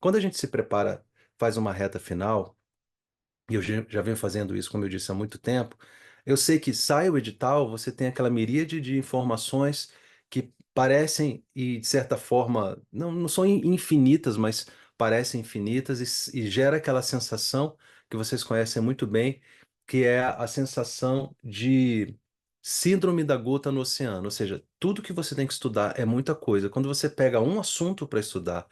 quando a gente se prepara, faz uma reta final, e eu já venho fazendo isso, como eu disse, há muito tempo, eu sei que sai o edital, você tem aquela miríade de informações que parecem, e de certa forma, não são infinitas, mas parecem infinitas, e gera aquela sensação que vocês conhecem muito bem, que é a sensação de síndrome da gota no oceano. Ou seja, tudo que você tem que estudar é muita coisa. Quando você pega um assunto para estudar,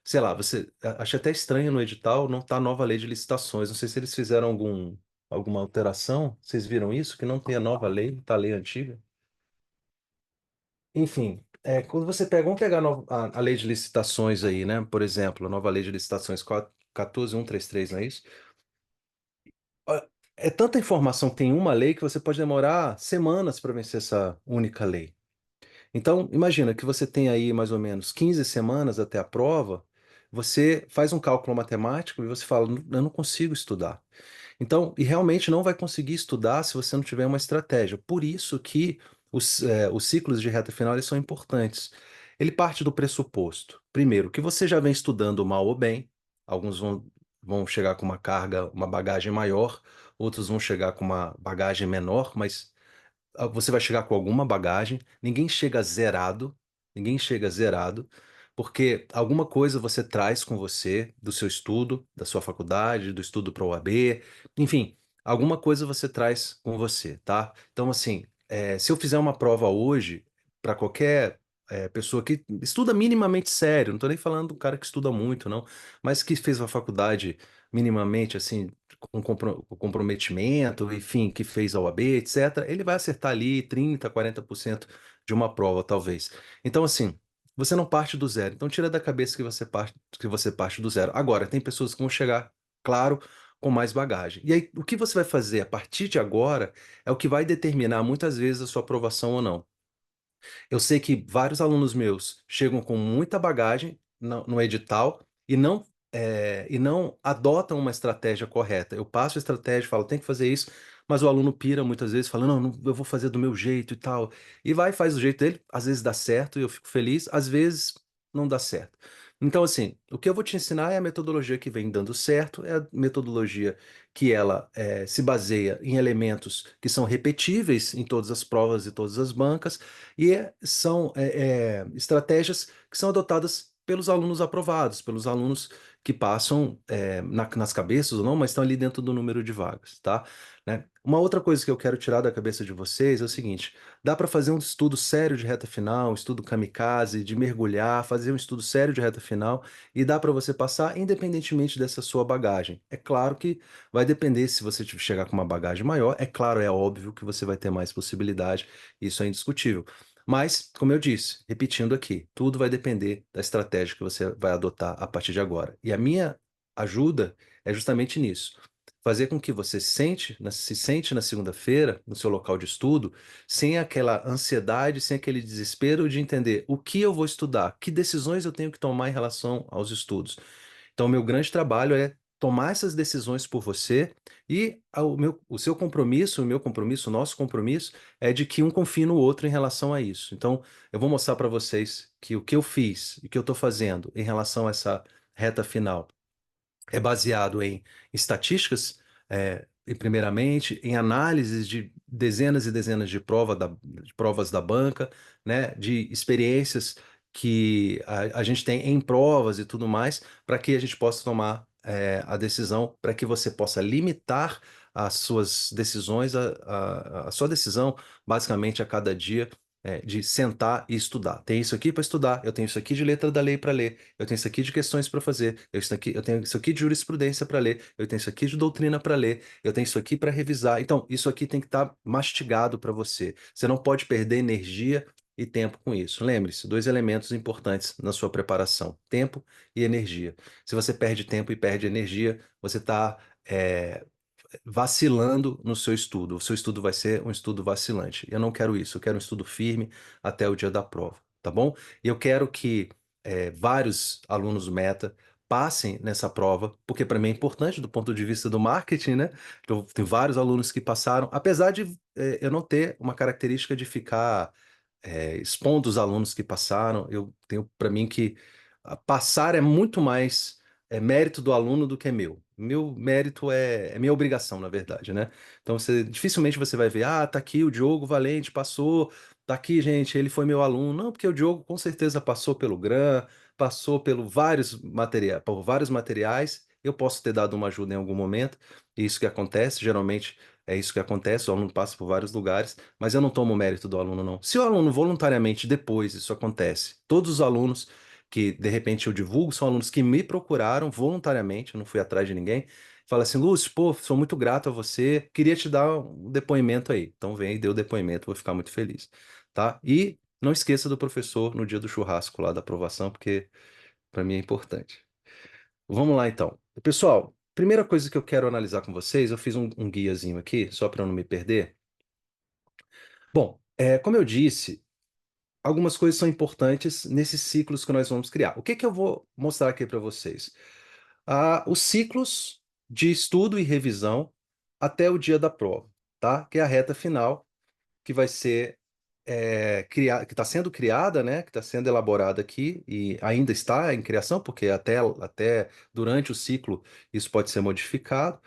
sei lá, você acha até estranho no edital não tá nova lei de licitações. Não sei se eles fizeram alguma alteração. Vocês viram isso? Que não tem a nova lei, tá a lei antiga. Enfim, quando você pega, vamos pegar a lei de licitações aí, né? Por exemplo, a nova lei de licitações 14133, não é isso? Ó, é tanta informação que tem em uma lei que você pode demorar semanas para vencer essa única lei. Então, imagina que você tem aí mais ou menos 15 semanas até a prova, você faz um cálculo matemático e você fala, eu não consigo estudar. Então, e realmente não vai conseguir estudar se você não tiver uma estratégia. Por isso que os ciclos de reta final eles são importantes. Ele parte do pressuposto, primeiro, que você já vem estudando mal ou bem, alguns vão chegar com uma carga, uma bagagem maior, outros vão chegar com uma bagagem menor, mas você vai chegar com alguma bagagem, ninguém chega zerado, porque alguma coisa você traz com você do seu estudo, da sua faculdade, do estudo para o OAB, enfim, alguma coisa você traz com você, tá? Então, assim, se eu fizer uma prova hoje, para qualquer pessoa que estuda minimamente sério, não estou nem falando do cara que estuda muito, não, mas que fez uma faculdade minimamente, assim, com comprometimento, enfim, que fez a OAB, etc., ele vai acertar ali 30, 40% de uma prova, talvez. Então, assim, você não parte do zero. Então, tira da cabeça que você parte do zero. Agora, tem pessoas que vão chegar, claro, com mais bagagem. E aí, o que você vai fazer a partir de agora é o que vai determinar muitas vezes a sua aprovação ou não. Eu sei que vários alunos meus chegam com muita bagagem no edital e não adotam uma estratégia correta. Eu passo a estratégia, falo, tem que fazer isso, mas o aluno pira muitas vezes, fala, não, eu vou fazer do meu jeito e tal. E vai, faz do jeito dele, às vezes dá certo e eu fico feliz, às vezes não dá certo. Então, assim, o que eu vou te ensinar é a metodologia que vem dando certo, é a metodologia que ela se baseia em elementos que são repetíveis em todas as provas e todas as bancas, e são estratégias que são adotadas pelos alunos aprovados, pelos alunos que passam nas cabeças ou não, mas estão ali dentro do número de vagas, tá? Né? Uma outra coisa que eu quero tirar da cabeça de vocês é o seguinte: dá para fazer um estudo sério de reta final, um estudo kamikaze, de mergulhar, fazer um estudo sério de reta final, e dá para você passar independentemente dessa sua bagagem. É claro que vai depender se você chegar com uma bagagem maior, é claro, é óbvio que você vai ter mais possibilidade, isso é indiscutível. Mas, como eu disse, repetindo aqui, tudo vai depender da estratégia que você vai adotar a partir de agora. E a minha ajuda é justamente nisso. Fazer com que você se sente na segunda-feira, no seu local de estudo, sem aquela ansiedade, sem aquele desespero de entender o que eu vou estudar, que decisões eu tenho que tomar em relação aos estudos. Então, o meu grande trabalho é tomar essas decisões por você e o seu compromisso, o meu compromisso, o nosso compromisso é de que um confie no outro em relação a isso. Então, eu vou mostrar para vocês que o que eu fiz e o que eu estou fazendo em relação a essa reta final é baseado em estatísticas, e primeiramente, em análises de dezenas e dezenas de provas da banca, né, de experiências que a gente tem em provas e tudo mais, para que a gente possa tomar a decisão, para que você possa limitar as suas decisões, a sua decisão, basicamente, a cada dia. De sentar e estudar. Tem isso aqui para estudar, eu tenho isso aqui de letra da lei para ler, eu tenho isso aqui de questões para fazer, eu tenho isso aqui de jurisprudência para ler, eu tenho isso aqui de doutrina para ler, eu tenho isso aqui para revisar. Então, isso aqui tem que estar mastigado para você. Você não pode perder energia e tempo com isso. Lembre-se, dois elementos importantes na sua preparação: tempo e energia. Se você perde tempo e perde energia, você está vacilando no seu estudo. O seu estudo vai ser um estudo vacilante. Eu não quero isso, eu quero um estudo firme até o dia da prova, tá bom? E eu quero que vários alunos do Meta passem nessa prova, porque para mim é importante do ponto de vista do marketing, né? Eu tenho vários alunos que passaram, apesar de eu não ter uma característica de ficar expondo os alunos que passaram, eu tenho para mim que passar é muito mais. mérito do aluno do que é meu. Meu mérito é minha obrigação, na verdade, né? Então dificilmente você vai ver, ah, tá aqui o Diogo Valente passou, tá aqui, gente, ele foi meu aluno. Não, porque o Diogo com certeza passou pelo GRAM, passou por vários materiais. Eu posso ter dado uma ajuda em algum momento, e isso que acontece, geralmente é isso que acontece, o aluno passa por vários lugares, mas eu não tomo o mérito do aluno, não. Se o aluno voluntariamente, depois isso acontece, todos os alunos que de repente eu divulgo, são alunos que me procuraram voluntariamente, eu não fui atrás de ninguém. Fala assim, Lúcio, pô, sou muito grato a você, queria te dar um depoimento aí. Então vem e dê o depoimento, vou ficar muito feliz, tá? E não esqueça do professor no dia do churrasco lá da aprovação, porque para mim é importante. Vamos lá então. Pessoal, primeira coisa que eu quero analisar com vocês, eu fiz um guiazinho aqui, só para eu não me perder. Bom, como eu disse, algumas coisas são importantes nesses ciclos que nós vamos criar. O que que eu vou mostrar aqui para vocês? Os ciclos de estudo e revisão até o dia da prova, tá? Que é a reta final, que vai ser que está sendo criada, né? Que está sendo elaborada aqui e ainda está em criação, porque até durante o ciclo isso pode ser modificado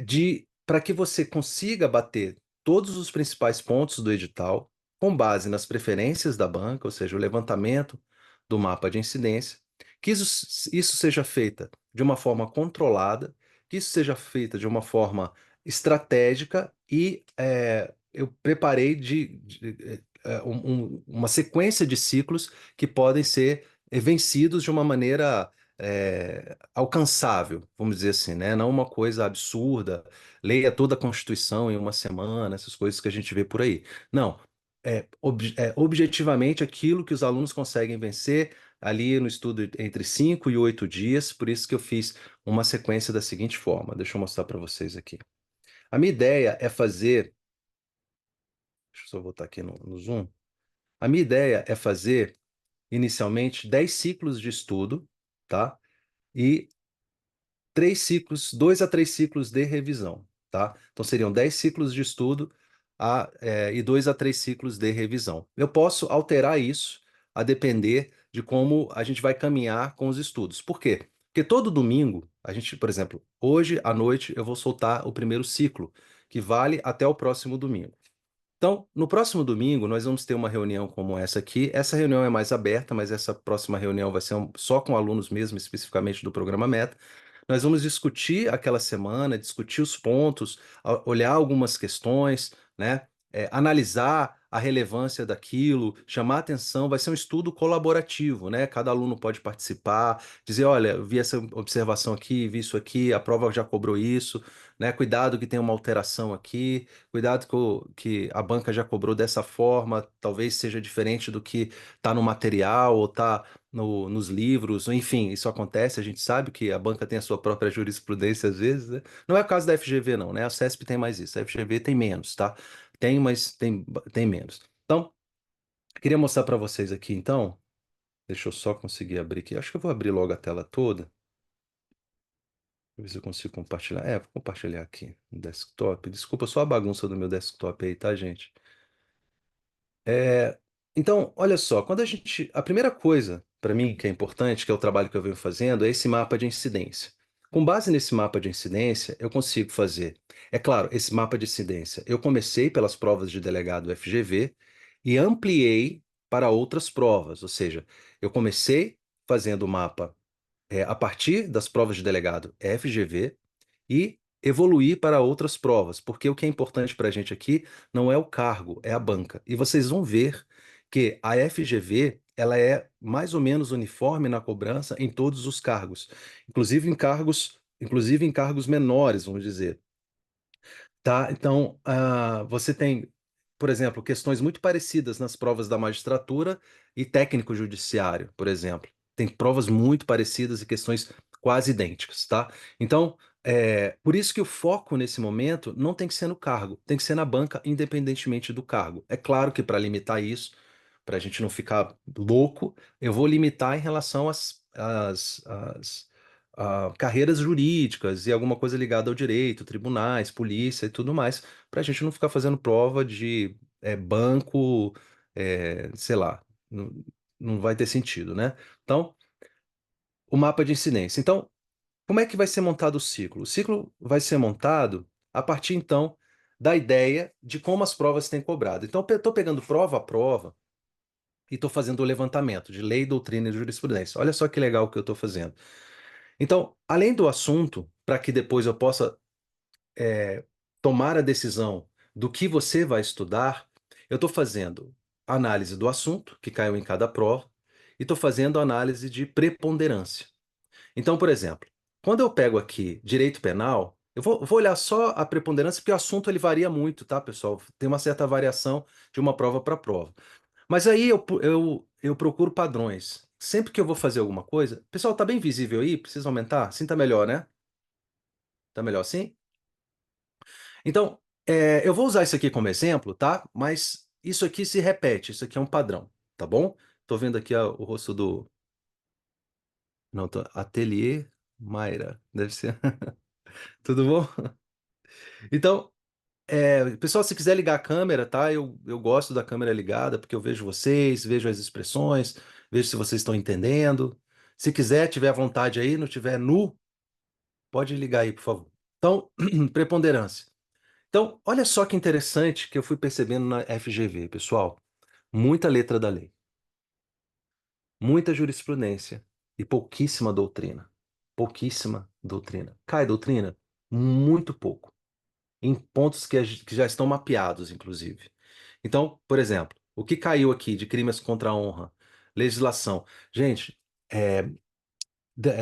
de para que você consiga bater todos os principais pontos do edital com base nas preferências da banca, ou seja, o levantamento do mapa de incidência, que isso seja feita de uma forma controlada, que isso seja feita de uma forma estratégica e eu preparei uma sequência de ciclos que podem ser vencidos de uma maneira alcançável, vamos dizer assim, né? Não uma coisa absurda, leia toda a Constituição em uma semana, essas coisas que a gente vê por aí. Não, objetivamente aquilo que os alunos conseguem vencer ali no estudo entre 5 e 8 dias, por isso que eu fiz uma sequência da seguinte forma. Deixa eu mostrar para vocês aqui. A minha ideia é fazer. Deixa eu só voltar aqui no Zoom. A minha ideia é fazer inicialmente 10 ciclos de estudo, tá? E 2 a 3 ciclos de revisão, tá? Então seriam 10 ciclos de estudo e 2 a 3 ciclos de revisão. Eu posso alterar isso a depender de como a gente vai caminhar com os estudos. Por quê? Porque todo domingo, a gente, por exemplo, hoje à noite eu vou soltar o primeiro ciclo, que vale até o próximo domingo. Então, no próximo domingo, nós vamos ter uma reunião como essa aqui. Essa reunião é mais aberta, mas essa próxima reunião vai ser só com alunos mesmo, especificamente do programa Meta. Nós vamos discutir aquela semana, discutir os pontos, olhar algumas questões, né? Analisar a relevância daquilo, chamar atenção. Vai ser um estudo colaborativo, né? Cada aluno pode participar, dizer, olha, eu vi essa observação aqui, vi isso aqui, a prova já cobrou isso, né? Cuidado que tem uma alteração aqui. Cuidado que a banca já cobrou dessa forma, talvez seja diferente do que está no material ou está nos livros, enfim, isso acontece, a gente sabe que a banca tem a sua própria jurisprudência às vezes, né? Não é o caso da FGV, não, né? A CESP tem mais isso, a FGV tem menos, tá? Tem, mas tem menos. Então, queria mostrar para vocês aqui, então, deixa eu só conseguir abrir aqui, acho que eu vou abrir logo a tela toda, ver se eu consigo compartilhar. Vou compartilhar aqui no desktop. Desculpa só a bagunça do meu desktop aí, tá, gente? É, então, olha só, a primeira coisa para mim que é importante, que é o trabalho que eu venho fazendo, é esse mapa de incidência. Com base nesse mapa de incidência, eu consigo fazer. É claro, esse mapa de incidência, eu comecei pelas provas de delegado FGV e ampliei para outras provas, ou seja, eu comecei fazendo o mapa a partir das provas de delegado FGV e evoluir para outras provas, porque o que é importante para a gente aqui não é o cargo, é a banca. E vocês vão ver que a FGV ela é mais ou menos uniforme na cobrança em todos os cargos, inclusive em cargos menores, vamos dizer. Tá? Então, você tem, por exemplo, questões muito parecidas nas provas da magistratura e técnico judiciário, por exemplo. Tem provas muito parecidas e questões quase idênticas, tá? Então, por isso que o foco nesse momento não tem que ser no cargo, tem que ser na banca, independentemente do cargo. É claro que para limitar isso, para a gente não ficar louco, eu vou limitar em relação às carreiras jurídicas e alguma coisa ligada ao direito, tribunais, polícia e tudo mais, para a gente não ficar fazendo prova de banco, sei lá, não, não vai ter sentido, né? Então, o mapa de incidência. Então, como é que vai ser montado o ciclo? O ciclo vai ser montado a partir, então, da ideia de como as provas têm cobrado. Então, eu estou pegando prova a prova e estou fazendo o levantamento de lei, doutrina e jurisprudência. Olha só que legal que eu estou fazendo. Então, além do assunto, para que depois eu possa tomar a decisão do que você vai estudar, eu estou fazendo análise do assunto, que caiu em cada prova, e estou fazendo análise de preponderância. Então, por exemplo, quando eu pego aqui direito penal, eu vou olhar só a preponderância, porque o assunto ele varia muito, tá, pessoal? Tem uma certa variação de uma prova para prova. Mas aí eu procuro padrões. Sempre que eu vou fazer alguma coisa, pessoal, tá bem visível aí? Precisa aumentar? Sim, tá melhor, né? Tá melhor assim? Então, eu vou usar isso aqui como exemplo, tá? Mas isso aqui se repete, isso aqui é um padrão, tá bom? Tô vendo aqui o rosto do. Não, Ateliê Mayra, deve ser. Tudo bom? Então, pessoal, se quiser ligar a câmera, tá? Eu gosto da câmera ligada, porque eu vejo vocês, vejo as expressões, vejo se vocês estão entendendo. Se quiser, tiver à vontade aí, não tiver nu, pode ligar aí, por favor. Então, preponderância. Então, olha só que interessante que eu fui percebendo na FGV, pessoal. Muita letra da lei, muita jurisprudência e pouquíssima doutrina. Pouquíssima doutrina. Cai doutrina? Muito pouco. Em pontos que já estão mapeados, inclusive. Então, por exemplo, o que caiu aqui de crimes contra a honra, legislação. Gente, é,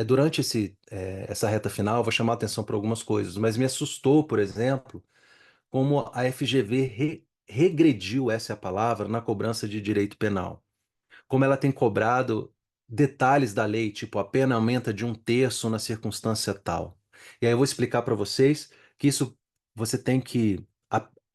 durante essa reta final, eu vou chamar a atenção para algumas coisas, mas me assustou, por exemplo, como a FGV regrediu, essa é a palavra, na cobrança de direito penal. Como ela tem cobrado detalhes da lei, tipo a pena aumenta de um terço na circunstância tal. E aí eu vou explicar para vocês que isso você tem que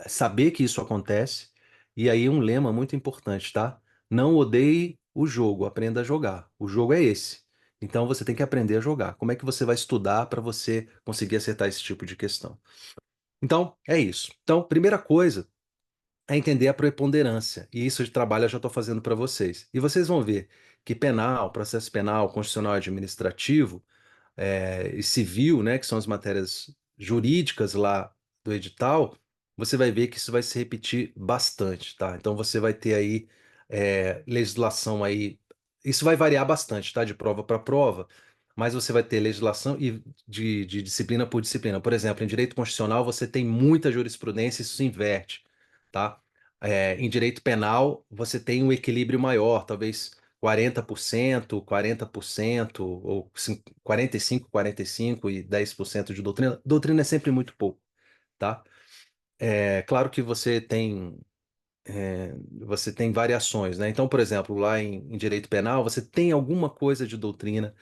saber que isso acontece. E aí um lema muito importante, tá? Não odeie o jogo, aprenda a jogar. O jogo é esse. Então você tem que aprender a jogar. Como é que você vai estudar para você conseguir acertar esse tipo de questão? Então, é isso. Então, primeira coisa é entender a preponderância. E isso de trabalho eu já estou fazendo para vocês. E vocês vão ver que penal, processo penal, constitucional e administrativo e civil, né, que são as matérias jurídicas lá do edital, você vai ver que isso vai se repetir bastante, tá? Então você vai ter aí legislação aí, isso vai variar bastante, tá? De prova para prova, mas você vai ter legislação e de disciplina por disciplina. Por exemplo, em direito constitucional você tem muita jurisprudência, isso se inverte, tá? Em direito penal você tem um equilíbrio maior, talvez 40%, ou 45, 45 e 10% de doutrina. Doutrina é sempre muito pouco, tá? É claro que você tem variações, né? Então, por exemplo, lá em direito penal, você tem alguma coisa de doutrina,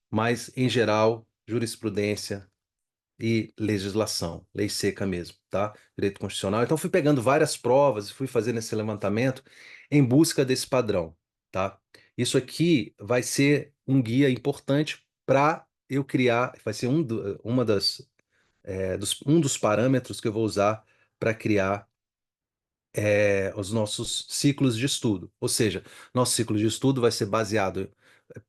mas, em geral, jurisprudência e legislação, lei seca mesmo, tá? Direito constitucional. Então, fui pegando várias provas e fui fazendo esse levantamento em busca desse padrão, tá? Isso aqui vai ser um guia importante para eu criar, vai ser uma um dos parâmetros que eu vou usar para criar os nossos ciclos de estudo. Ou seja, nosso ciclo de estudo vai ser baseado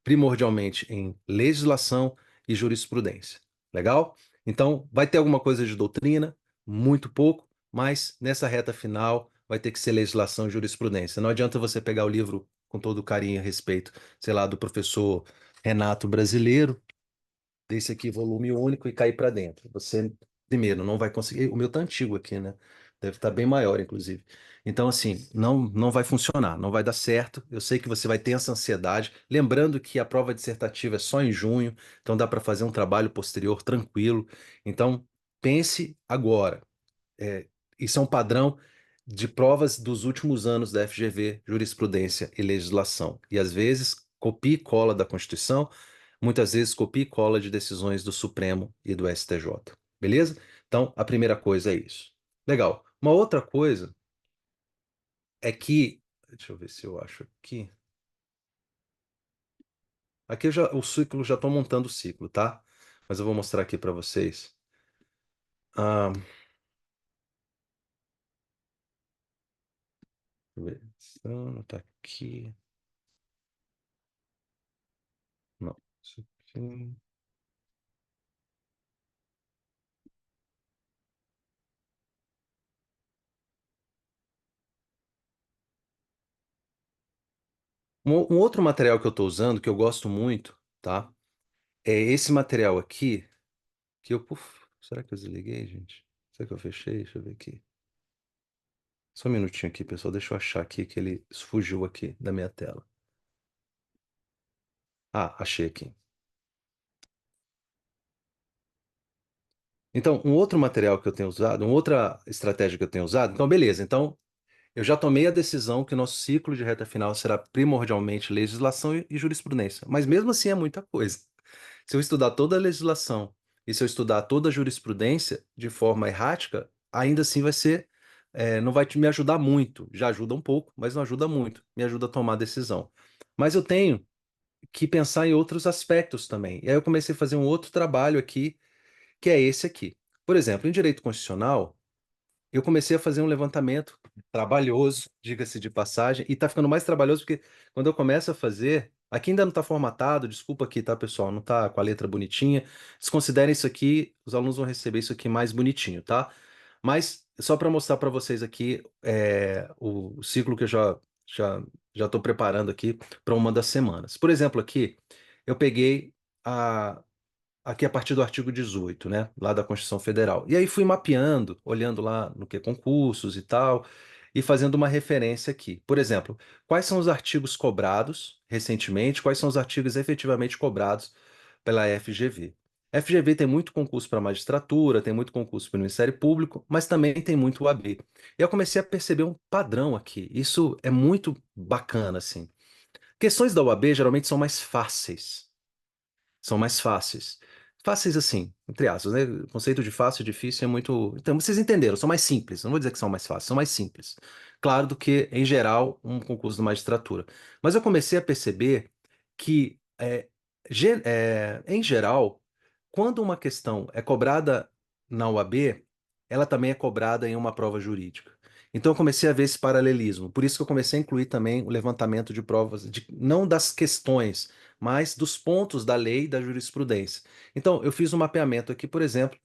primordialmente em legislação e jurisprudência. Legal? Então, vai ter alguma coisa de doutrina, muito pouco, mas nessa reta final vai ter que ser legislação e jurisprudência. Não adianta você pegar o livro com todo carinho e respeito, sei lá, do professor Renato Brasileiro, desse aqui, volume único, e cair para dentro. Você, primeiro, não vai conseguir. O meu tá antigo aqui, né? Deve estar bem maior, inclusive. Então, assim, não vai funcionar, não vai dar certo. Eu sei que você vai ter essa ansiedade. Lembrando que a prova dissertativa é só em junho, então dá para fazer um trabalho posterior tranquilo. Então, pense agora. É, isso é um padrão de provas dos últimos anos da FGV, jurisprudência e legislação. E às vezes copia e cola da Constituição, muitas vezes copia e cola de decisões do Supremo e do STJ. Beleza? Então, a primeira coisa é isso. Legal. Uma outra coisa é que, deixa eu ver se eu acho aqui. Aqui o ciclo já estou montando o ciclo, tá? Mas eu vou mostrar aqui para vocês. Ah, deixa eu ver. Não tá aqui. Não. Hum. Um outro material que eu estou usando, que eu gosto muito, tá? É esse material aqui, que eu... será que eu desliguei, gente? Será que eu fechei? Deixa eu ver aqui. Só um minutinho aqui, pessoal. Deixa eu achar aqui que ele fugiu aqui da minha tela. Ah, achei aqui. Então, um outro material que eu tenho usado, uma outra estratégia que eu tenho usado, então, beleza. Então, eu já tomei a decisão que o nosso ciclo de reta final será primordialmente legislação e jurisprudência. Mas mesmo assim é muita coisa. Se eu estudar toda a legislação e se eu estudar toda a jurisprudência de forma errática, ainda assim vai ser, não vai me ajudar muito. Já ajuda um pouco, mas não ajuda muito. Me ajuda a tomar decisão. Mas eu tenho que pensar em outros aspectos também. E aí eu comecei a fazer um outro trabalho aqui, que é esse aqui. Por exemplo, em direito constitucional, eu comecei a fazer um levantamento trabalhoso, diga-se de passagem, e tá ficando mais trabalhoso porque quando eu começo a fazer, aqui ainda não tá formatado, desculpa aqui, tá, pessoal? Não tá com a letra bonitinha. Desconsiderem isso aqui, os alunos vão receber isso aqui mais bonitinho, tá? Mas só para mostrar para vocês aqui o ciclo que eu já já estou preparando aqui para uma das semanas. Por exemplo, aqui eu peguei a aqui a partir do artigo 18, né, lá da Constituição Federal. E aí fui mapeando, olhando lá no que concursos e tal, e fazendo uma referência aqui. Por exemplo, quais são os artigos cobrados recentemente, quais são os artigos efetivamente cobrados pela FGV. FGV tem muito concurso para magistratura, tem muito concurso para o Ministério Público, mas também tem muito UAB. E eu comecei a perceber um padrão aqui. Isso é muito bacana, assim. Questões da UAB geralmente são mais fáceis, são mais fáceis. Fáceis assim, entre aspas, né? O conceito de fácil e difícil é muito. Então, vocês entenderam, são mais simples. Não vou dizer que são mais fáceis, são mais simples. Claro do que, em geral, um concurso de magistratura. Mas eu comecei a perceber que, em geral, quando uma questão é cobrada na UAB, ela também é cobrada em uma prova jurídica. Então eu comecei a ver esse paralelismo. Por isso que eu comecei a incluir também o levantamento de provas, não das questões, mas dos pontos da lei e da jurisprudência. Então, eu fiz um mapeamento aqui, por exemplo,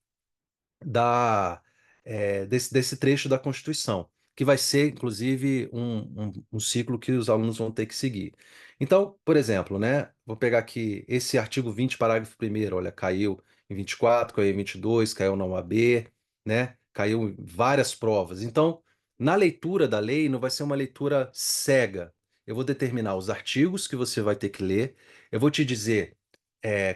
desse trecho da Constituição, que vai ser, inclusive, um ciclo que os alunos vão ter que seguir. Então, por exemplo, né, vou pegar aqui esse artigo 20, parágrafo 1º, olha, caiu em 24, caiu em 22, caiu na UAB, né, caiu em várias provas. Então, na leitura da lei, não vai ser uma leitura cega. Eu vou determinar os artigos que você vai ter que ler, eu vou te dizer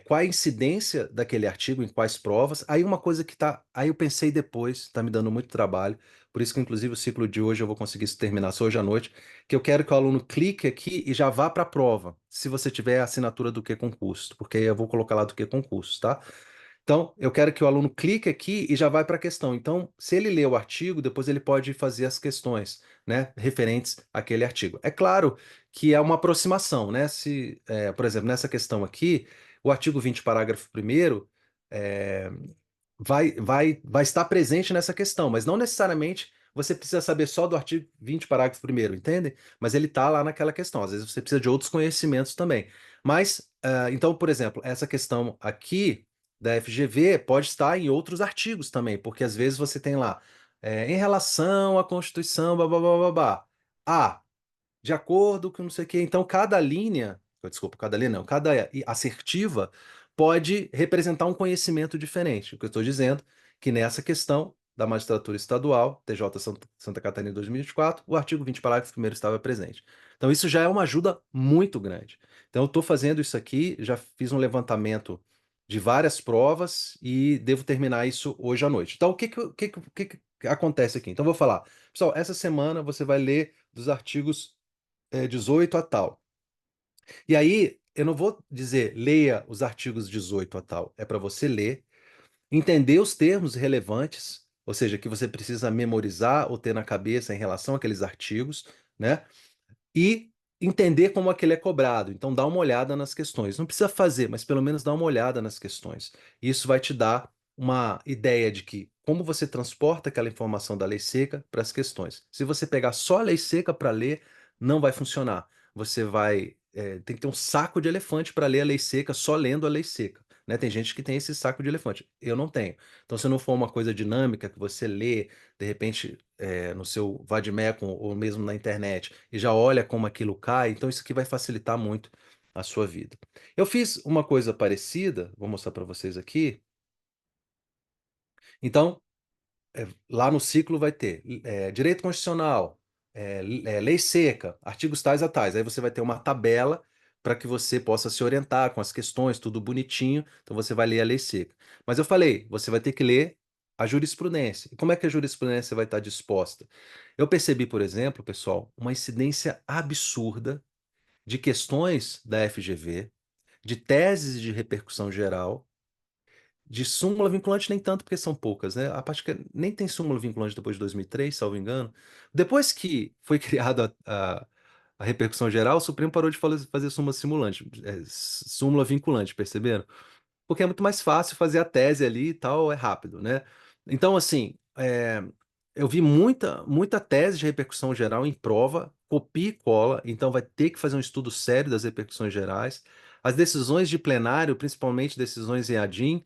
qual a incidência daquele artigo, em quais provas. Aí uma coisa que tá. Aí eu pensei depois, tá me dando muito trabalho, por isso que, inclusive, o ciclo de hoje eu vou conseguir terminar só hoje à noite, que eu quero que o aluno clique aqui e já vá para a prova, se você tiver a assinatura do que concurso, porque aí eu vou colocar lá do que concurso, tá? Então, eu quero que o aluno clique aqui e já vai para a questão. Então, se ele lê o artigo, depois ele pode fazer as questões, né, referentes àquele artigo. É claro que é uma aproximação, né? Se, por exemplo, nessa questão aqui, o artigo 20, parágrafo 1º, é, vai estar presente nessa questão, mas não necessariamente você precisa saber só do artigo 20, parágrafo 1º, entende? Mas ele está lá naquela questão. Às vezes você precisa de outros conhecimentos também. Mas, então, por exemplo, essa questão aqui da FGV pode estar em outros artigos também, porque às vezes você tem lá, em relação à Constituição, blá, blá, blá, blá, blá. Ah, de acordo com não sei o quê. Então, cada linha, desculpa, cada linha não, cada assertiva pode representar um conhecimento diferente. O que eu estou dizendo é que nessa questão da magistratura estadual, TJ Santa Catarina 2024, o artigo 20, parágrafo 1º estava presente. Então, isso já é uma ajuda muito grande. Então, eu estou fazendo isso aqui, já fiz um levantamento de várias provas e devo terminar isso hoje à noite. Então, o que que acontece aqui? Então, eu vou falar. Pessoal, essa semana você vai ler dos artigos 18 a tal. E aí, eu não vou dizer leia os artigos 18 a tal. É para você ler, entender os termos relevantes, ou seja, que você precisa memorizar ou ter na cabeça em relação àqueles artigos, né? E entender como aquele é cobrado. Então, dá uma olhada nas questões. Não precisa fazer, mas pelo menos dá uma olhada nas questões. Isso vai te dar uma ideia de que como você transporta aquela informação da lei seca para as questões. Se você pegar só a lei seca para ler, não vai funcionar. Você vai tem que ter um saco de elefante para ler a lei seca, só lendo a lei seca, né? Tem gente que tem esse saco de elefante. Eu não tenho. Então, se não for uma coisa dinâmica que você lê, de repente, no seu Vademecum ou mesmo na internet, e já olha como aquilo cai, então isso aqui vai facilitar muito a sua vida. Eu fiz uma coisa parecida, vou mostrar para vocês aqui. Então, lá no ciclo vai ter direito constitucional, lei seca, artigos tais a tais. Aí você vai ter uma tabela para que você possa se orientar com as questões, tudo bonitinho. Então você vai ler a lei seca. Mas eu falei, você vai ter que ler a jurisprudência. E como é que a jurisprudência vai estar disposta? Eu percebi, por exemplo, pessoal, uma incidência absurda de questões da FGV, de teses de repercussão geral, de súmula vinculante nem tanto, porque são poucas, né? A parte que nem tem súmula vinculante depois de 2003, salvo engano. Depois que foi criada a repercussão geral, o Supremo parou de fazer súmula simulante, súmula vinculante, perceberam? Porque é muito mais fácil fazer a tese ali e tal, é rápido, né? Então, assim, eu vi muita tese de repercussão geral em prova, copia e cola, então vai ter que fazer um estudo sério das repercussões gerais. As decisões de plenário, principalmente decisões em ADIM,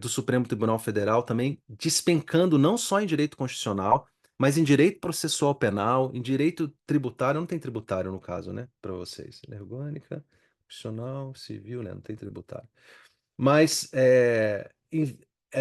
do Supremo Tribunal Federal, também despencando não só em direito constitucional, mas em direito processual penal, em direito tributário. Não tem tributário no caso, né? Para vocês. Lei orgânica, constitucional, civil, né? Não tem tributário. Mas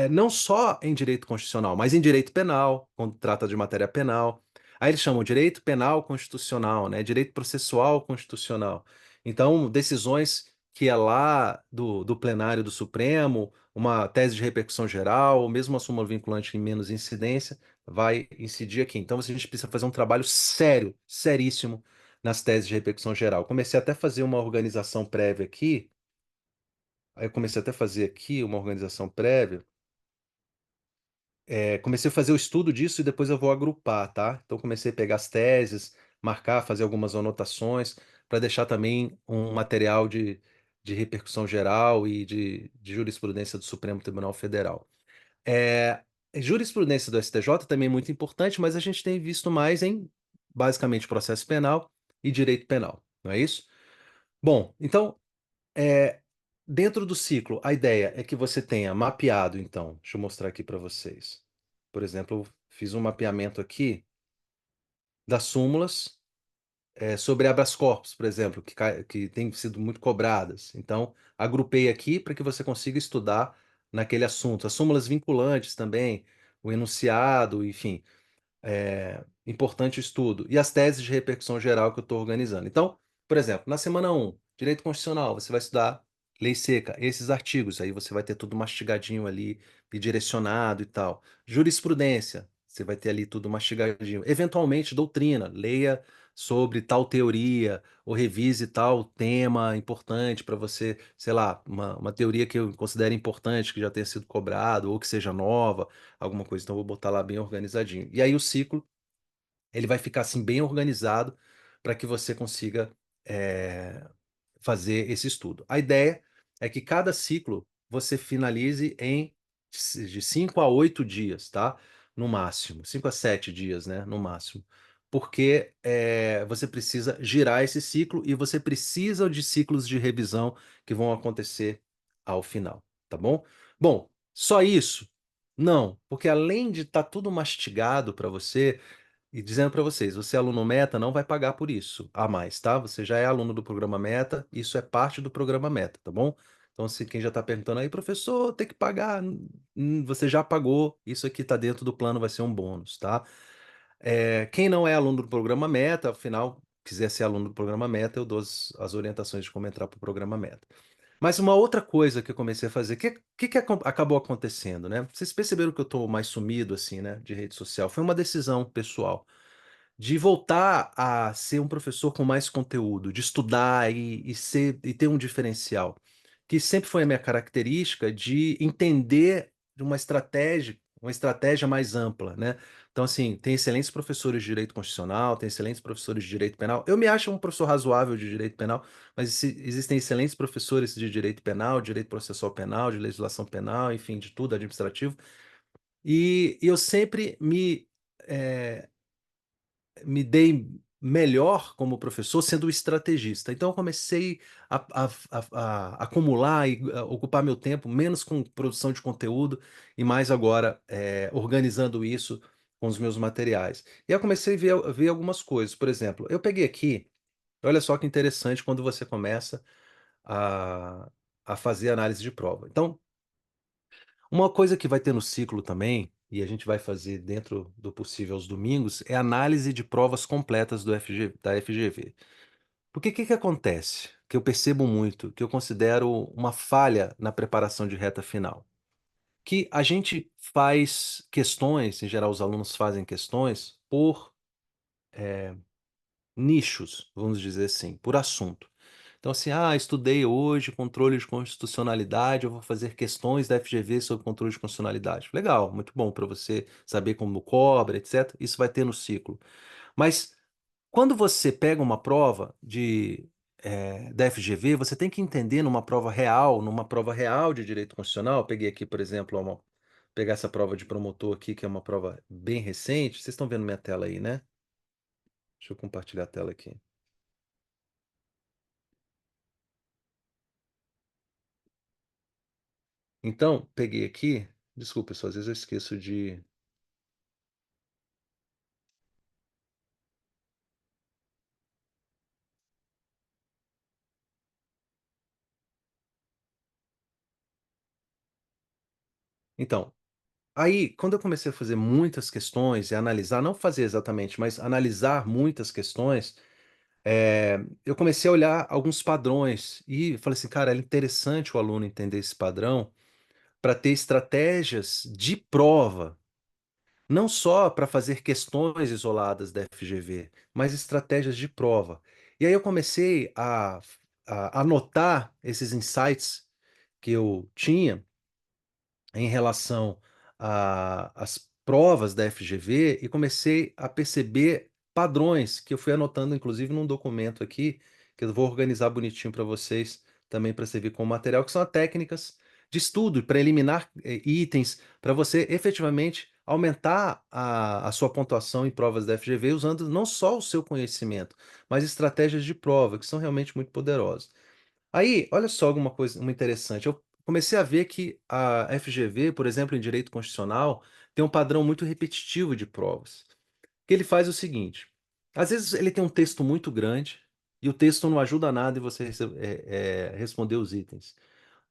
não só em direito constitucional, mas em direito penal, quando trata de matéria penal. Aí eles chamam direito penal constitucional, né? Direito processual constitucional. Então, decisões que é lá do plenário do Supremo, uma tese de repercussão geral, ou mesmo uma súmula vinculante em menos incidência, vai incidir aqui. Então, a gente precisa fazer um trabalho sério, seríssimo, nas teses de repercussão geral. Comecei até a fazer uma organização prévia aqui. Aí eu comecei até a fazer aqui uma organização prévia. Comecei a fazer o estudo disso e depois eu vou agrupar, tá? Então comecei a pegar as teses, marcar, fazer algumas anotações, para deixar também um material de repercussão geral e de jurisprudência do Supremo Tribunal Federal. É, Jurisprudência do STJ também é muito importante, mas a gente tem visto mais em, basicamente, processo penal e direito penal, não é isso? Bom, então, é, dentro do ciclo, a ideia é que você tenha mapeado, então, deixa eu mostrar aqui para vocês. Por exemplo, eu fiz um mapeamento aqui das súmulas sobre habeas corpus, por exemplo, que têm sido muito cobradas. Então, agrupei aqui para que você consiga estudar naquele assunto. As súmulas vinculantes também, o enunciado, enfim, importante o estudo. E as teses de repercussão geral que eu estou organizando. Então, por exemplo, na semana 1, Direito Constitucional, você vai estudar lei seca, esses artigos, aí você vai ter tudo mastigadinho ali e direcionado e tal. Jurisprudência, você vai ter ali tudo mastigadinho. Eventualmente, doutrina, leia sobre tal teoria ou revise tal tema importante para você, sei lá, uma teoria que eu considero importante, que já tenha sido cobrado ou que seja nova, alguma coisa. Então, eu vou botar lá bem organizadinho. E aí o ciclo ele vai ficar assim bem organizado para que você consiga é, fazer esse estudo. A ideia é que cada ciclo você finalize em de 5 a 8 dias, tá? No máximo, 5 a 7 dias, né? No máximo. Porque você precisa girar esse ciclo e você precisa de ciclos de revisão que vão acontecer ao final, tá bom? Bom, só isso? Não, porque além de estar tudo mastigado para você, e dizendo para vocês, você é aluno Meta, não vai pagar por isso a mais, tá? Você já é aluno do programa Meta, isso é parte do programa Meta, tá bom? Então, se quem já está perguntando aí, professor, tem que pagar, você já pagou, isso aqui está dentro do plano, vai ser um bônus, tá? Quem não é aluno do programa Meta, afinal, quiser ser aluno do programa Meta, eu dou as orientações de como entrar para o programa Meta. Mas uma outra coisa que eu comecei a fazer, que acabou acontecendo, né? Vocês perceberam que eu estou mais sumido, assim, né, de rede social? Foi uma decisão pessoal de voltar a ser um professor com mais conteúdo, de estudar e ter um diferencial, que sempre foi a minha característica de entender de uma estratégia mais ampla, né? Então, assim, tem excelentes professores de direito constitucional, tem excelentes professores de direito penal. Eu me acho um professor razoável de direito penal, mas existem excelentes professores de direito penal, direito processual penal, de legislação penal, enfim, de tudo administrativo. E eu sempre eh, me dei melhor como professor sendo estrategista. Então, eu comecei a acumular e ocupar meu tempo menos com produção de conteúdo e mais agora organizando isso com os meus materiais. E aí eu comecei a ver algumas coisas. Por exemplo, eu peguei aqui, olha só que interessante quando você começa a, a fazer análise de prova. Então, uma coisa que vai ter no ciclo também, e a gente vai fazer dentro do possível aos domingos, é análise de provas completas da FGV. Porque o que que acontece? Que eu percebo muito, que eu considero uma falha na preparação de reta final. Que a gente faz questões, em geral os alunos fazem questões por nichos, vamos dizer assim, por assunto. Então, assim, estudei hoje controle de constitucionalidade, eu vou fazer questões da FGV sobre controle de constitucionalidade. Legal, muito bom para você saber como cobra, etc. Isso vai ter no ciclo. Mas quando você pega uma prova da FGV, você tem que entender numa prova real de direito constitucional. Eu peguei aqui, por exemplo, pegar essa prova de promotor aqui, que é uma prova bem recente. Vocês estão vendo minha tela aí, né? Deixa eu compartilhar a tela aqui. Então, peguei aqui. Desculpa, pessoal, às vezes eu esqueço de. Então, aí, quando eu comecei a fazer muitas questões e analisar, não fazer exatamente, mas analisar muitas questões, eu comecei a olhar alguns padrões e falei assim, cara, é interessante o aluno entender esse padrão para ter estratégias de prova, não só para fazer questões isoladas da FGV, mas estratégias de prova. E aí eu comecei a anotar esses insights que eu tinha em relação às provas da FGV e comecei a perceber padrões que eu fui anotando, inclusive, num documento aqui, que eu vou organizar bonitinho para vocês também para servir como material, que são as técnicas de estudo para eliminar itens, para você efetivamente aumentar a sua pontuação em provas da FGV usando não só o seu conhecimento, mas estratégias de prova, que são realmente muito poderosas. Aí, olha só alguma coisa uma interessante. Eu comecei a ver que a FGV, por exemplo, em direito constitucional, tem um padrão muito repetitivo de provas. Que ele faz o seguinte: às vezes ele tem um texto muito grande e o texto não ajuda nada em você responder os itens.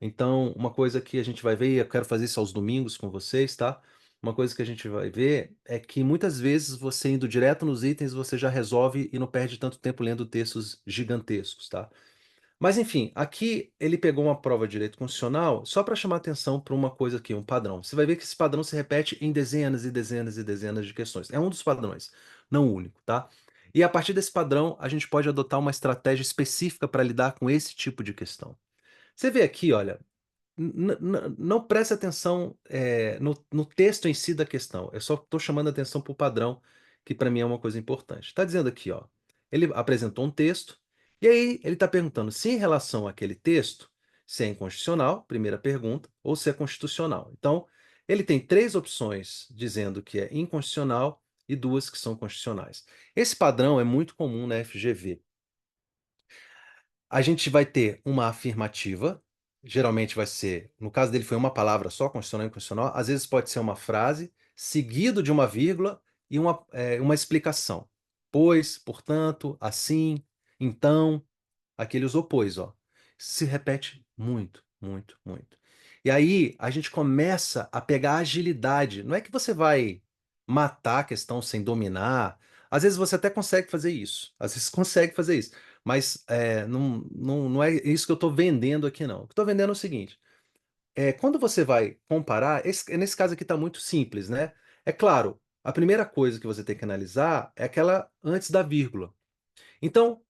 Então, uma coisa que a gente vai ver, e eu quero fazer isso aos domingos com vocês, tá? Uma coisa que a gente vai ver é que muitas vezes você indo direto nos itens, você já resolve e não perde tanto tempo lendo textos gigantescos, tá? Mas enfim, aqui ele pegou uma prova de direito constitucional só para chamar atenção para uma coisa aqui, um padrão. Você vai ver que esse padrão se repete em dezenas e dezenas e dezenas de questões. É um dos padrões, não o único, tá? E a partir desse padrão, a gente pode adotar uma estratégia específica para lidar com esse tipo de questão. Você vê aqui, olha, não preste atenção no texto em si da questão. Eu só estou chamando atenção para o padrão, que para mim é uma coisa importante. Está dizendo aqui, ó, ele apresentou um texto, e aí ele está perguntando se em relação àquele texto, se é inconstitucional, primeira pergunta, ou se é constitucional. Então, ele tem três opções dizendo que é inconstitucional e duas que são constitucionais. Esse padrão é muito comum na FGV. A gente vai ter uma afirmativa, geralmente vai ser, no caso dele foi uma palavra só, constitucional e inconstitucional, às vezes pode ser uma frase, seguido de uma vírgula e uma explicação. Pois, portanto, assim, então, aqui ele usou pois, ó. Se repete muito, muito, muito. E aí a gente começa a pegar agilidade. Não é que você vai matar a questão sem dominar. Às vezes você até consegue fazer isso. Às vezes consegue fazer isso. Mas não é isso que eu estou vendendo aqui, não. O que eu estou vendendo é o seguinte: quando você vai comparar, nesse caso aqui está muito simples, né? É claro, a primeira coisa que você tem que analisar é aquela antes da vírgula. Então,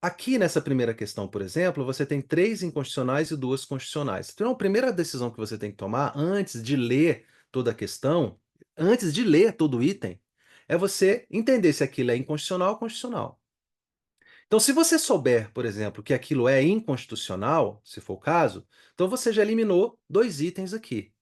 aqui nessa primeira questão, por exemplo, você tem três inconstitucionais e duas constitucionais. Então, a primeira decisão que você tem que tomar antes de ler toda a questão, antes de ler todo o item, é você entender se aquilo é inconstitucional ou constitucional. Então, se você souber, por exemplo, que aquilo é inconstitucional, se for o caso, então você já eliminou dois itens aqui.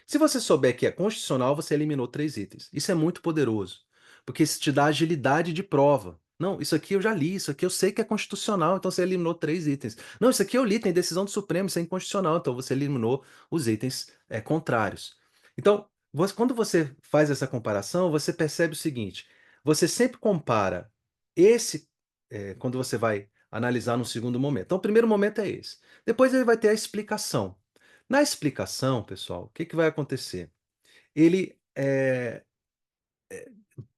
Se você souber que é constitucional, você eliminou três itens. Isso é muito poderoso. porque isso te dá agilidade de prova. Não, isso aqui eu já li, isso aqui eu sei que é constitucional, então você eliminou 3 itens. Não, isso aqui eu li, tem decisão do Supremo, isso é inconstitucional, então você eliminou os itens contrários. Então, quando você faz essa comparação, você percebe o seguinte: você sempre compara esse, quando você vai analisar no segundo momento. Então, o primeiro momento é esse. Depois ele vai ter a explicação. Na explicação, pessoal, o que que vai acontecer? Ele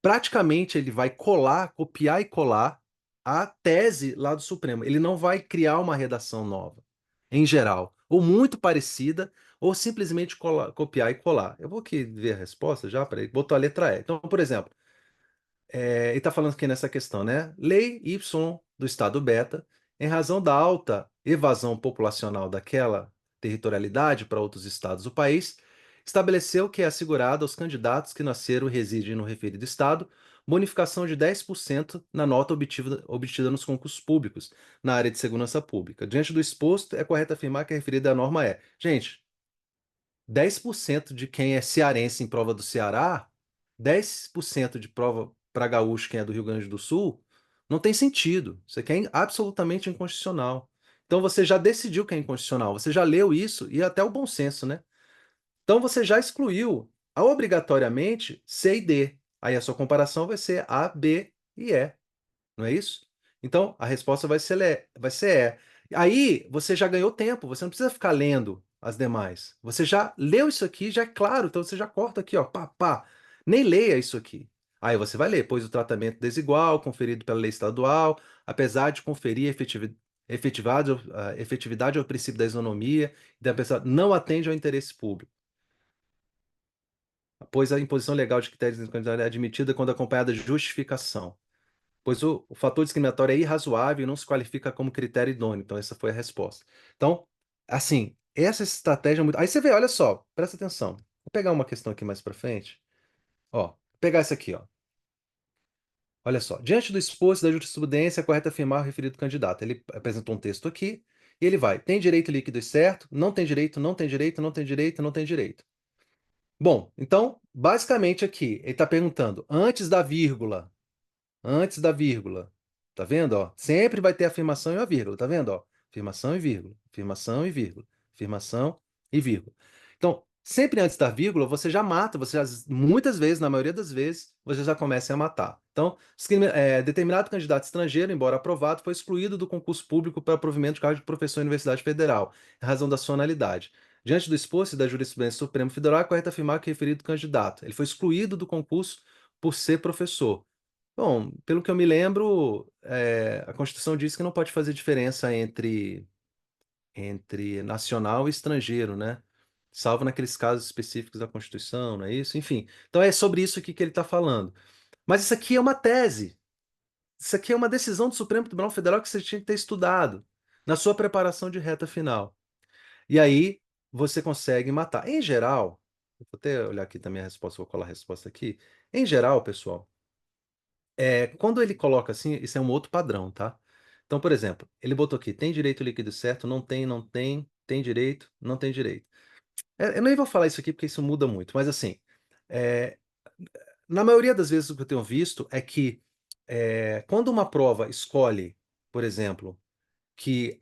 praticamente ele vai colar, copiar e colar a tese lá do Supremo. Ele não vai criar uma redação nova, em geral, ou muito parecida, ou simplesmente copiar e colar. Eu vou aqui ver a resposta já, para ele botou a letra E. Então, por exemplo, ele está falando aqui nessa questão, né? Lei Y do estado beta, em razão da alta evasão populacional daquela territorialidade para outros estados do país, estabeleceu que é assegurada aos candidatos que nasceram e residem no referido estado bonificação de 10% na nota obtida nos concursos públicos na área de segurança pública. Diante do exposto, é correto afirmar que a referida norma é. Gente, 10% de quem é cearense em prova do Ceará, 10% de prova para gaúcho, quem é do Rio Grande do Sul, não tem sentido. Isso aqui é absolutamente inconstitucional. Então você já decidiu que é inconstitucional, você já leu isso e até o bom senso, né? Então você já excluiu obrigatoriamente C e D. Aí a sua comparação vai ser A, B e E, não é isso? Então, a resposta vai ser E. Aí, você já ganhou tempo, você não precisa ficar lendo as demais. Você já leu isso aqui, já é claro, então você já corta aqui, ó, pá, pá. Nem leia isso aqui. Aí você vai ler, pois o tratamento desigual, conferido pela lei estadual, apesar de conferir efetividade ao princípio da isonomia, não atende ao interesse público, pois a imposição legal de critérios de incondicionalidade é admitida quando acompanhada de justificação, pois o fator discriminatório é irrazoável e não se qualifica como critério idôneo. Então, essa foi a resposta. Então, assim, essa estratégia é muito. Aí você vê, olha só, presta atenção. Vou pegar uma questão aqui mais para frente. Ó, vou pegar essa aqui, ó. Olha só. Diante do exposto da jurisprudência, é correto afirmar o referido candidato. Ele apresentou um texto aqui e ele vai. Tem direito líquido e certo? Não tem direito, não tem direito, não tem direito, não tem direito. Bom, então, basicamente aqui, ele está perguntando antes da vírgula. Antes da vírgula. Tá vendo, ó? Sempre vai ter afirmação e uma vírgula, tá vendo, ó? Afirmação e vírgula, afirmação e vírgula, afirmação e vírgula. Então, sempre antes da vírgula, você já mata, muitas vezes, na maioria das vezes, você já começa a matar. Então, determinado candidato estrangeiro, embora aprovado, foi excluído do concurso público para provimento de cargo de professor em Universidade Federal, em razão da sua análise. Diante do exposto e da jurisprudência do Supremo Federal, é correto afirmar que o referido candidato, ele foi excluído do concurso por ser professor. Bom, pelo que eu me lembro, a Constituição diz que não pode fazer diferença entre nacional e estrangeiro, né? Salvo naqueles casos específicos da Constituição, não é isso? Enfim, então é sobre isso aqui que ele está falando. Mas isso aqui é uma tese. Isso aqui é uma decisão do Supremo Tribunal Federal que você tinha que ter estudado na sua preparação de reta final. E aí você consegue matar. Em geral, vou até olhar aqui também a resposta, vou colar a resposta aqui. Em geral, pessoal, quando ele coloca assim, isso é um outro padrão, tá? Então, por exemplo, ele botou aqui, tem direito líquido certo? Não tem, não tem, tem direito, não tem direito. Eu nem vou falar isso aqui porque isso muda muito, mas assim, é, na maioria das vezes o que eu tenho visto é que quando uma prova escolhe, por exemplo, que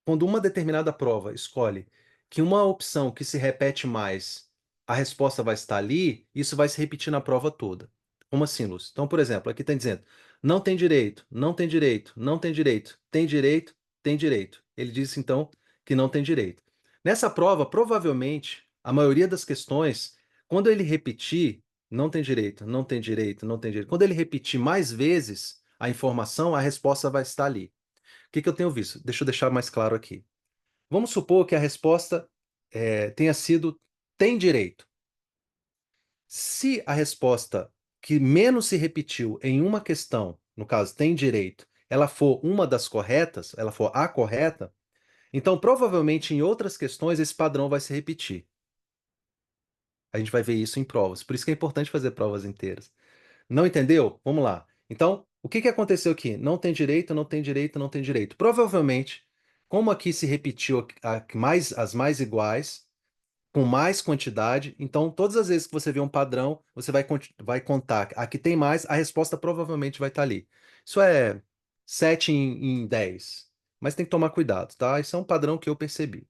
quando uma determinada prova escolhe que uma opção que se repete mais, a resposta vai estar ali, isso vai se repetir na prova toda. Como assim, Lúcio? Então, por exemplo, aqui está dizendo: não tem direito, não tem direito, não tem direito, tem direito, tem direito. Ele disse então que não tem direito. Nessa prova, provavelmente, a maioria das questões, quando ele repetir, não tem direito, não tem direito, não tem direito, quando ele repetir mais vezes a informação, a resposta vai estar ali. O que que eu tenho visto? Deixa eu deixar mais claro aqui. Vamos supor que a resposta tenha sido tem direito. Se a resposta que menos se repetiu em uma questão, no caso tem direito, ela for uma das corretas, ela for a correta, então provavelmente em outras questões esse padrão vai se repetir. A gente vai ver isso em provas. Por isso que é importante fazer provas inteiras. Não entendeu? Vamos lá. Então, o que que aconteceu aqui? Não tem direito, não tem direito, não tem direito. Provavelmente, como aqui se repetiu as mais iguais, com mais quantidade. Então, todas as vezes que você vê um padrão, você vai contar. Aqui tem mais, a resposta provavelmente vai estar ali. Isso é 7 em 10. Mas tem que tomar cuidado, tá? Isso é um padrão que eu percebi.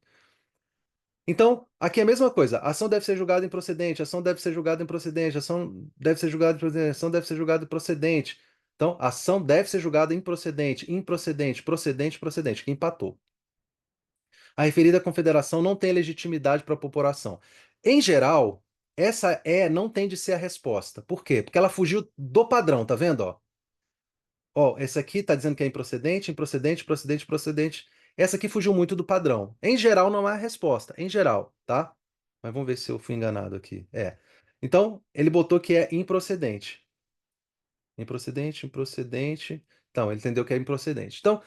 Então, aqui é a mesma coisa. A ação deve ser julgada improcedente, a ação deve ser julgada improcedente, a ação deve ser julgada improcedente, a ação deve ser julgada improcedente. Então, a ação deve ser julgada improcedente, improcedente, procedente, procedente, que empatou. A referida confederação não tem legitimidade para propor ação. Em geral, essa não tem de ser a resposta. Por quê? Porque ela fugiu do padrão, tá vendo? Ó, esse aqui está dizendo que é improcedente, improcedente, procedente, procedente. Essa aqui fugiu muito do padrão. Em geral, não é a resposta. Em geral, tá? Mas vamos ver se eu fui enganado aqui. É. Então, ele botou que é improcedente. Improcedente, improcedente. Então, ele entendeu que é improcedente. Então,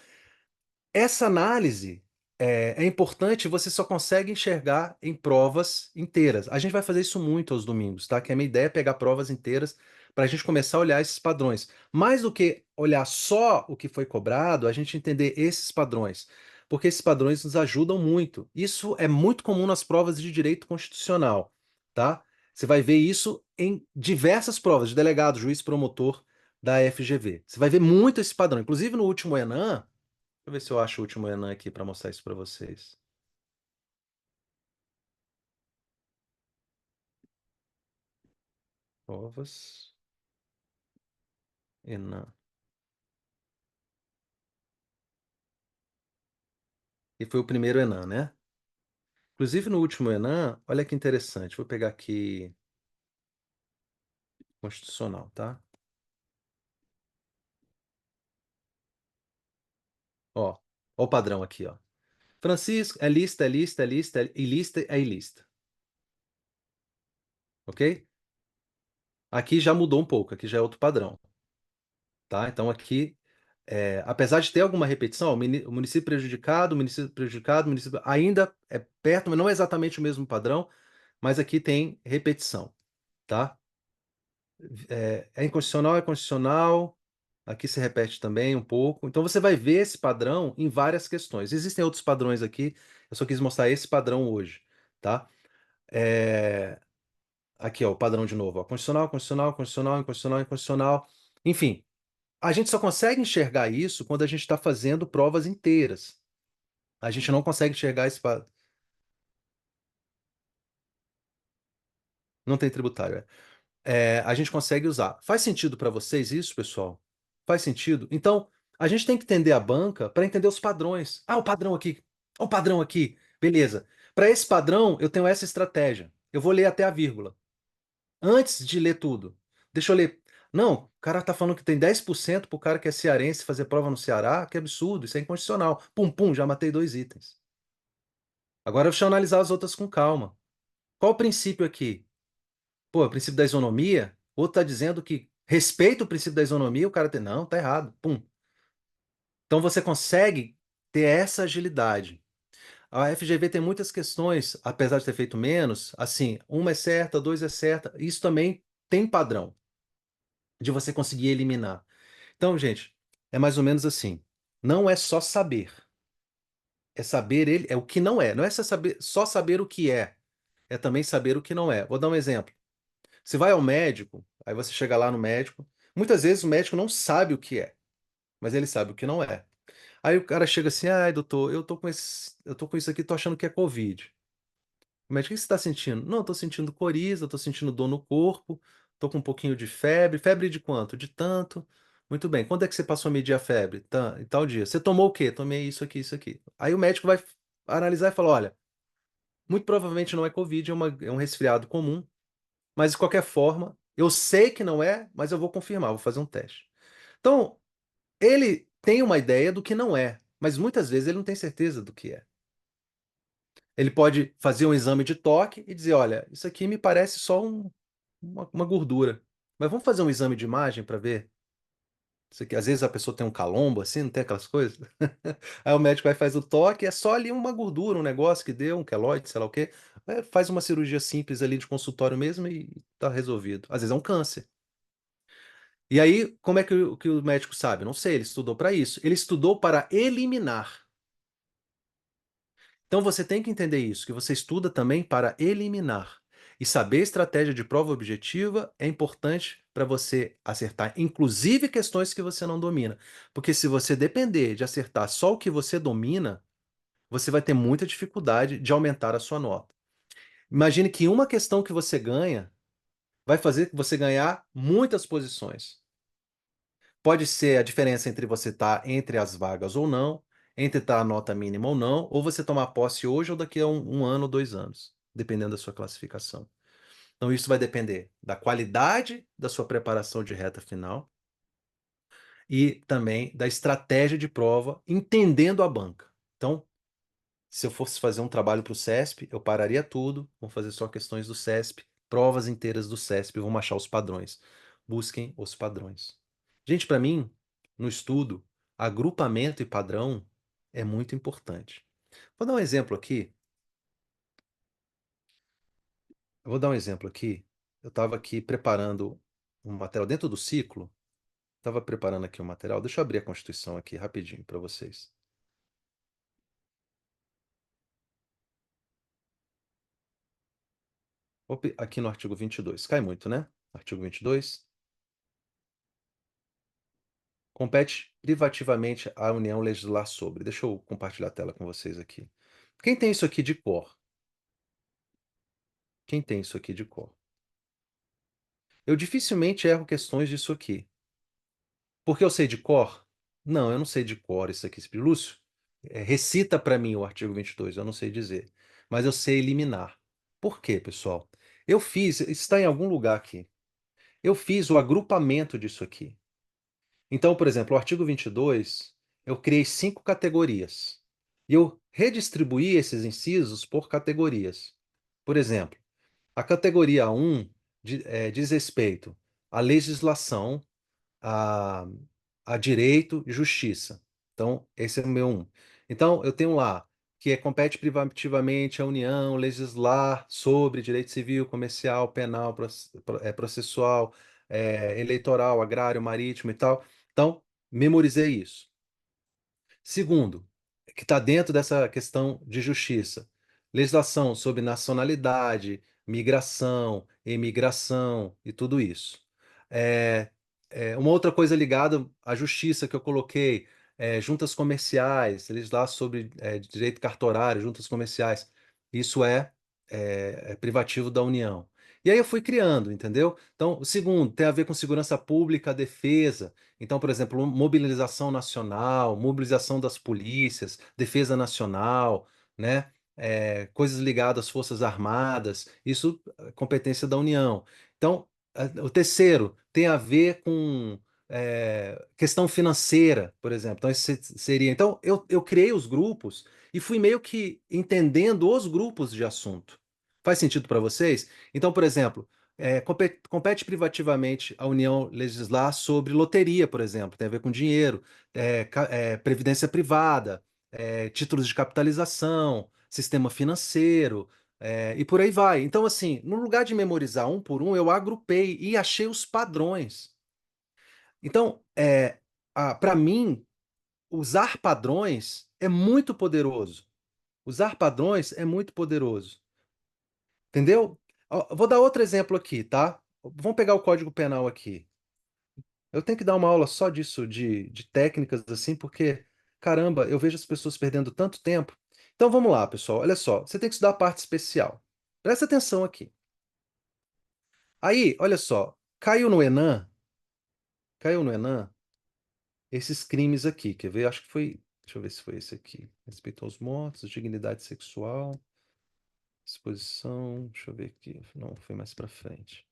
essa análise é importante, você só consegue enxergar em provas inteiras. A gente vai fazer isso muito aos domingos, tá? Que a minha ideia é pegar provas inteiras para a gente começar a olhar esses padrões. Mais do que olhar só o que foi cobrado, a gente entender esses padrões. Porque esses padrões nos ajudam muito. Isso é muito comum nas provas de direito constitucional, tá? Você vai ver isso em diversas provas de delegado, juiz, promotor da FGV. Você vai ver muito esse padrão. Inclusive no último ENAM, deixa eu ver se eu acho o último Enan aqui para mostrar isso para vocês. Provas. Enan. E foi o primeiro Enan, né? Inclusive no último Enan, olha que interessante. Vou pegar aqui constitucional, tá? Ó, ó o padrão aqui, ó. Francisco, é lista, é lista, é lista, e lista é ilista. Ok? Aqui já mudou um pouco, aqui já é outro padrão, tá? Então aqui, apesar de ter alguma repetição, ó, o município prejudicado, o município prejudicado, o município ainda é perto, mas não é exatamente o mesmo padrão, mas aqui tem repetição, tá? É inconstitucional, é constitucional. Aqui se repete também um pouco. Então você vai ver esse padrão em várias questões. Existem outros padrões aqui, eu só quis mostrar esse padrão hoje, tá? É, Aqui, ó, o padrão de novo. Ó. Constitucional, constitucional, constitucional, inconstitucional, inconstitucional. Enfim, a gente só consegue enxergar isso quando a gente está fazendo provas inteiras. A gente não consegue enxergar esse. Não tem tributário. A gente consegue usar. Faz sentido para vocês isso, pessoal? Faz sentido? Então, a gente tem que entender a banca para entender os padrões. Ah, o padrão aqui. O padrão aqui. Beleza. Para esse padrão, eu tenho essa estratégia. Eu vou ler até a vírgula. Antes de ler tudo. Deixa eu ler. Não, o cara tá falando que tem 10% pro cara que é cearense fazer prova no Ceará. Que absurdo, isso é inconstitucional. Pum, pum, já matei dois itens. Agora deixa eu analisar as outras com calma. Qual o princípio aqui? Pô, o princípio da isonomia, outro está dizendo que respeita o princípio da isonomia, o cara tem, não, tá errado. Pum. Então você consegue ter essa agilidade. A FGV tem muitas questões, apesar de ter feito menos, assim, uma é certa, dois é certa, isso também tem padrão de você conseguir eliminar. Então, gente, é mais ou menos assim. Não é só saber, é saber ele, é o que não é. Não é só saber o que é também saber o que não é. Vou dar um exemplo. Você vai ao médico, aí você chega lá no médico. Muitas vezes o médico não sabe o que é, mas ele sabe o que não é. Aí o cara chega assim, ai, doutor, eu tô com isso aqui, tô achando que é Covid. O médico, o que você está sentindo? Não, eu tô sentindo coriza, tô sentindo dor no corpo, tô com um pouquinho de febre. Febre de quanto? De tanto. Muito bem. Quando é que você passou a medir a febre? Em tal dia. Você tomou o quê? Tomei isso aqui, isso aqui. Aí o médico vai analisar e falar, olha, muito provavelmente não é Covid, é um resfriado comum. Mas de qualquer forma, eu sei que não é, mas eu vou confirmar, vou fazer um teste. Então, ele tem uma ideia do que não é, mas muitas vezes ele não tem certeza do que é. Ele pode fazer um exame de toque e dizer: olha, isso aqui me parece só uma gordura. Mas vamos fazer um exame de imagem para ver? Isso aqui, às vezes a pessoa tem um calombo assim, não tem aquelas coisas. Aí o médico vai fazer o toque, é só ali uma gordura, um negócio que deu, um queloide, sei lá o quê. Faz uma cirurgia simples ali de consultório mesmo e tá resolvido. Às vezes é um câncer. E aí, como é que o médico sabe? Não sei, ele estudou para isso. Ele estudou para eliminar. Então você tem que entender isso, que você estuda também para eliminar. E saber estratégia de prova objetiva é importante para você acertar, inclusive questões que você não domina. Porque se você depender de acertar só o que você domina, você vai ter muita dificuldade de aumentar a sua nota. Imagine que uma questão que você ganha vai fazer você ganhar muitas posições. Pode ser a diferença entre você estar entre as vagas ou não, entre estar a nota mínima ou não, ou você tomar posse hoje ou daqui a um ano ou 2 anos, dependendo da sua classificação. Então, isso vai depender da qualidade da sua preparação de reta final e também da estratégia de prova, entendendo a banca. Então, se eu fosse fazer um trabalho para o CESP, eu pararia tudo, vou fazer só questões do CESP, provas inteiras do CESP, vamos achar os padrões. Busquem os padrões. Gente, para mim, no estudo, agrupamento e padrão é muito importante. Vou dar um exemplo aqui. Eu vou dar um exemplo aqui. Eu estava aqui preparando um material dentro do ciclo. Estava preparando aqui um material. Deixa eu abrir a Constituição aqui rapidinho para vocês. Aqui no artigo 22. Cai muito, né? Artigo 22. Compete privativamente à União legislar sobre. Deixa eu compartilhar a tela com vocês aqui. Quem tem isso aqui de cor? Quem tem isso aqui de cor? Eu dificilmente erro questões disso aqui. Porque eu sei de cor? Não, eu não sei de cor isso aqui. Lúcio, recita para mim o artigo 22, eu não sei dizer. Mas eu sei eliminar. Por quê, pessoal? Eu fiz, está em algum lugar aqui. Eu fiz o agrupamento disso aqui. Então, por exemplo, o artigo 22, eu criei 5 categorias. E eu redistribuí esses incisos por categorias. Por exemplo, a categoria 1 diz respeito à legislação, a, a direito e justiça. Então, esse é o meu 1. Então, eu tenho lá que compete privativamente à União legislar sobre direito civil, comercial, penal, processual, eleitoral, agrário, marítimo e tal. Então, memorizei isso. Segundo, que está dentro dessa questão de justiça, legislação sobre nacionalidade, migração, imigração e tudo isso. É, uma outra coisa ligada à justiça que eu coloquei, juntas comerciais, legislar sobre direito cartorário, juntas comerciais. Isso é privativo da União. E aí eu fui criando, entendeu? Então, o segundo tem a ver com segurança pública, defesa. Então, por exemplo, mobilização nacional, mobilização das polícias, defesa nacional, né? Coisas ligadas às Forças Armadas, isso é competência da União. Então, o terceiro tem a ver com questão financeira, por exemplo. Então, esse seria. Então, eu criei os grupos e fui meio que entendendo os grupos de assunto. Faz sentido para vocês? Então, por exemplo, compete privativamente a União legislar sobre loteria, por exemplo, tem a ver com dinheiro, previdência privada, títulos de capitalização, sistema financeiro, e por aí vai. Então, assim, no lugar de memorizar um por um, eu agrupei e achei os padrões. Então, para mim, usar padrões é muito poderoso. Usar padrões é muito poderoso. Entendeu? Ó, vou dar outro exemplo aqui, tá? Vamos pegar o Código Penal aqui. Eu tenho que dar uma aula só disso, de técnicas assim, porque, caramba, eu vejo as pessoas perdendo tanto tempo. Então vamos lá, pessoal. Olha só, você tem que estudar a parte especial. Presta atenção aqui. Aí, olha só, caiu no Enem esses crimes aqui. Quer ver? Acho que foi. Deixa eu ver se foi esse aqui. Respeito aos mortos, dignidade sexual, exposição. Deixa eu ver aqui. Não, foi mais pra frente.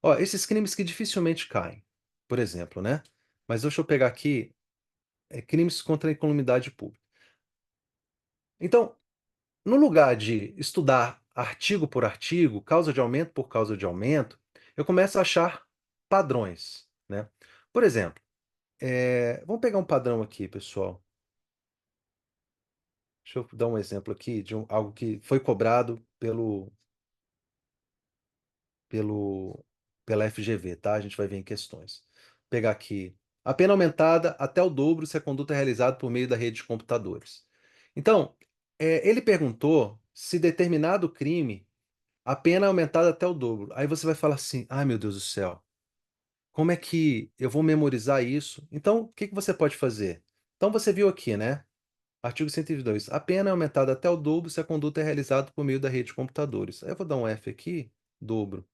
Ó, esses crimes que dificilmente caem, por exemplo, né? Mas deixa eu pegar aqui, crimes contra a incolumidade pública. Então, no lugar de estudar artigo por artigo, causa de aumento por causa de aumento, eu começo a achar padrões, né? Por exemplo, vamos pegar um padrão aqui, pessoal. Deixa eu dar um exemplo aqui de algo que foi cobrado pelo, pela FGV, tá? A gente vai ver em questões. Vou pegar aqui. A pena aumentada até o dobro se a conduta é realizada por meio da rede de computadores. Então, ele perguntou se determinado crime, a pena é aumentada até o dobro. Aí você vai falar assim: ai meu Deus do céu, como é que eu vou memorizar isso? Então, o que que você pode fazer? Então, você viu aqui, né? Artigo 122. A pena é aumentada até o dobro se a conduta é realizada por meio da rede de computadores. Aí eu vou dar um F aqui, dobro.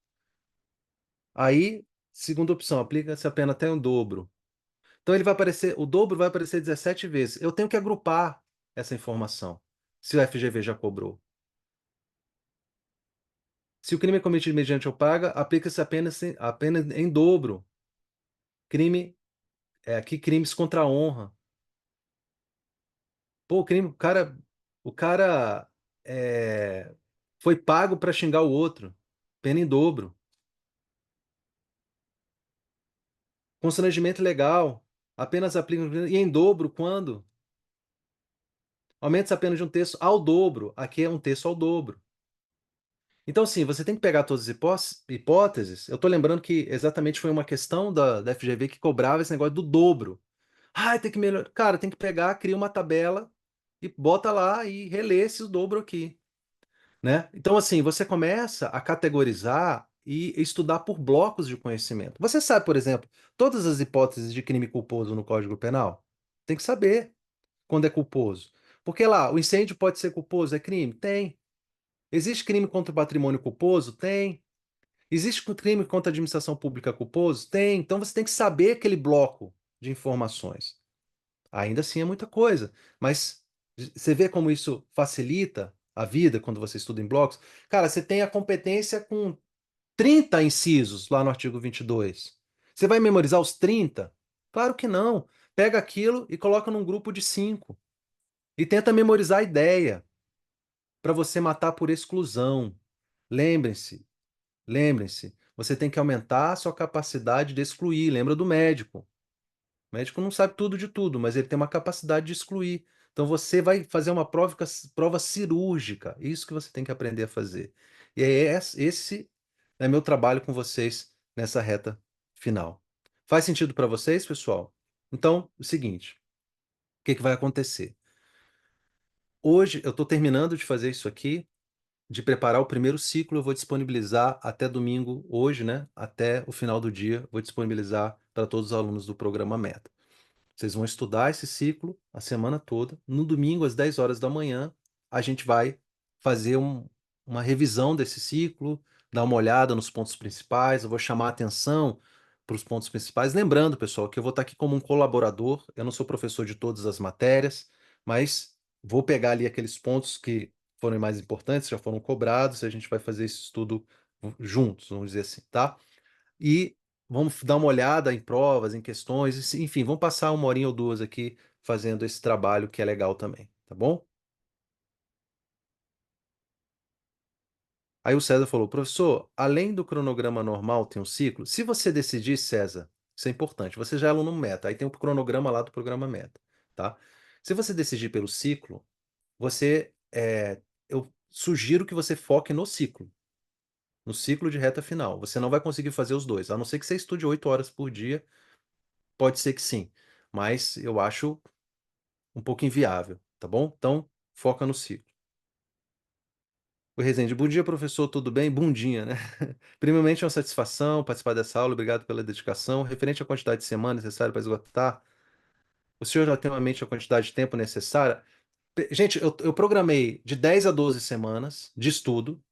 Aí, segunda opção, aplica-se a pena até o dobro. Então ele vai aparecer, o dobro vai aparecer 17 vezes. Eu tenho que agrupar essa informação, se o FGV já cobrou. Se o crime é cometido mediante ou paga, aplica-se apenas em dobro. Crime, aqui crimes contra a honra. Pô, o cara é, foi pago para xingar o outro. Pena em dobro. Constrangimento legal. Apenas aplica e em dobro quando aumenta a pena de um terço ao dobro. Aqui é um terço ao dobro. Então, assim, você tem que pegar todas as hipóteses. Eu tô lembrando que exatamente foi uma questão da FGV que cobrava esse negócio do dobro. Ah, tem que melhorar. Cara, tem que pegar, cria uma tabela e bota lá e relê esse dobro aqui, né? Então, assim, você começa a categorizar e estudar por blocos de conhecimento. Você sabe, por exemplo, todas as hipóteses de crime culposo no Código Penal? Tem que saber quando é culposo. Porque lá, o incêndio pode ser culposo, é crime? Tem. Existe crime contra o patrimônio culposo? Tem. Existe crime contra a administração pública culposo? Tem. Então você tem que saber aquele bloco de informações. Ainda assim é muita coisa, mas você vê como isso facilita a vida quando você estuda em blocos? Cara, você tem a competência com 30 incisos lá no artigo 22. Você vai memorizar os 30? Claro que não. Pega aquilo e coloca num grupo de 5 e tenta memorizar a ideia para você matar por exclusão. Lembrem-se, lembrem-se, você tem que aumentar a sua capacidade de excluir. Lembra do médico. O médico não sabe tudo de tudo, mas ele tem uma capacidade de excluir. Então você vai fazer uma prova cirúrgica. Isso que você tem que aprender a fazer. E esse é meu trabalho com vocês nessa reta final. Faz sentido para vocês, pessoal? Então, o seguinte, o que que vai acontecer? Hoje eu estou terminando de fazer isso aqui, de preparar o primeiro ciclo, eu vou disponibilizar até domingo, hoje, né? Até o final do dia, vou disponibilizar para todos os alunos do programa Meta. Vocês vão estudar esse ciclo a semana toda. No domingo, às 10 horas da manhã, a gente vai fazer uma revisão desse ciclo, dar uma olhada nos pontos principais. Eu vou chamar a atenção para os pontos principais. Lembrando, pessoal, que eu vou estar aqui como um colaborador. Eu não sou professor de todas as matérias, mas vou pegar ali aqueles pontos que foram mais importantes, já foram cobrados, e a gente vai fazer esse estudo juntos, vamos dizer assim, tá? E vamos dar uma olhada em provas, em questões, enfim, vamos passar uma horinha ou duas aqui fazendo esse trabalho que é legal também, tá bom? Aí o César falou, professor, além do cronograma normal, tem um ciclo? Se você decidir, César, isso é importante, você já é aluno Meta, aí tem o cronograma lá do programa Meta, tá? Se você decidir pelo ciclo, eu sugiro que você foque no ciclo de reta final. Você não vai conseguir fazer os dois, a não ser que você estude 8 horas por dia, pode ser que sim, mas eu acho um pouco inviável, tá bom? Então, foca no ciclo. O Rezende, bom dia, professor, tudo bem? Bom dia, né? Primeiramente, é uma satisfação participar dessa aula, obrigado pela dedicação. Referente à quantidade de semanas necessária para esgotar, o senhor já tem uma mente a quantidade de tempo necessária? Gente, eu programei de 10 a 12 semanas de estudo,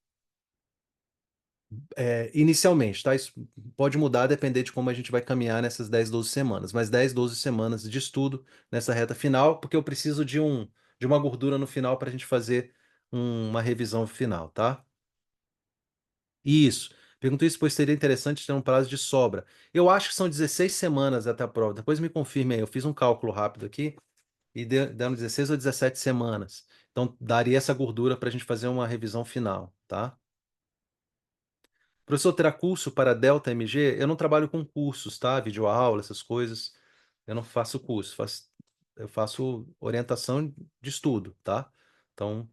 inicialmente, tá? Isso pode mudar, depender de como a gente vai caminhar nessas 10, 12 semanas, mas 10, 12 semanas de estudo nessa reta final, porque eu preciso de uma gordura no final para a gente fazer uma revisão final, tá? Isso. Pergunto isso, pois seria interessante ter um prazo de sobra. Eu acho que são 16 semanas até a prova. Depois me confirme aí. Eu fiz um cálculo rápido aqui e deram 16 ou 17 semanas. Então, daria essa gordura para a gente fazer uma revisão final, tá? Professor, terá curso para Delta MG? Eu não trabalho com cursos, tá? Videoaula, essas coisas. Eu não faço curso, eu faço orientação de estudo, tá? Então,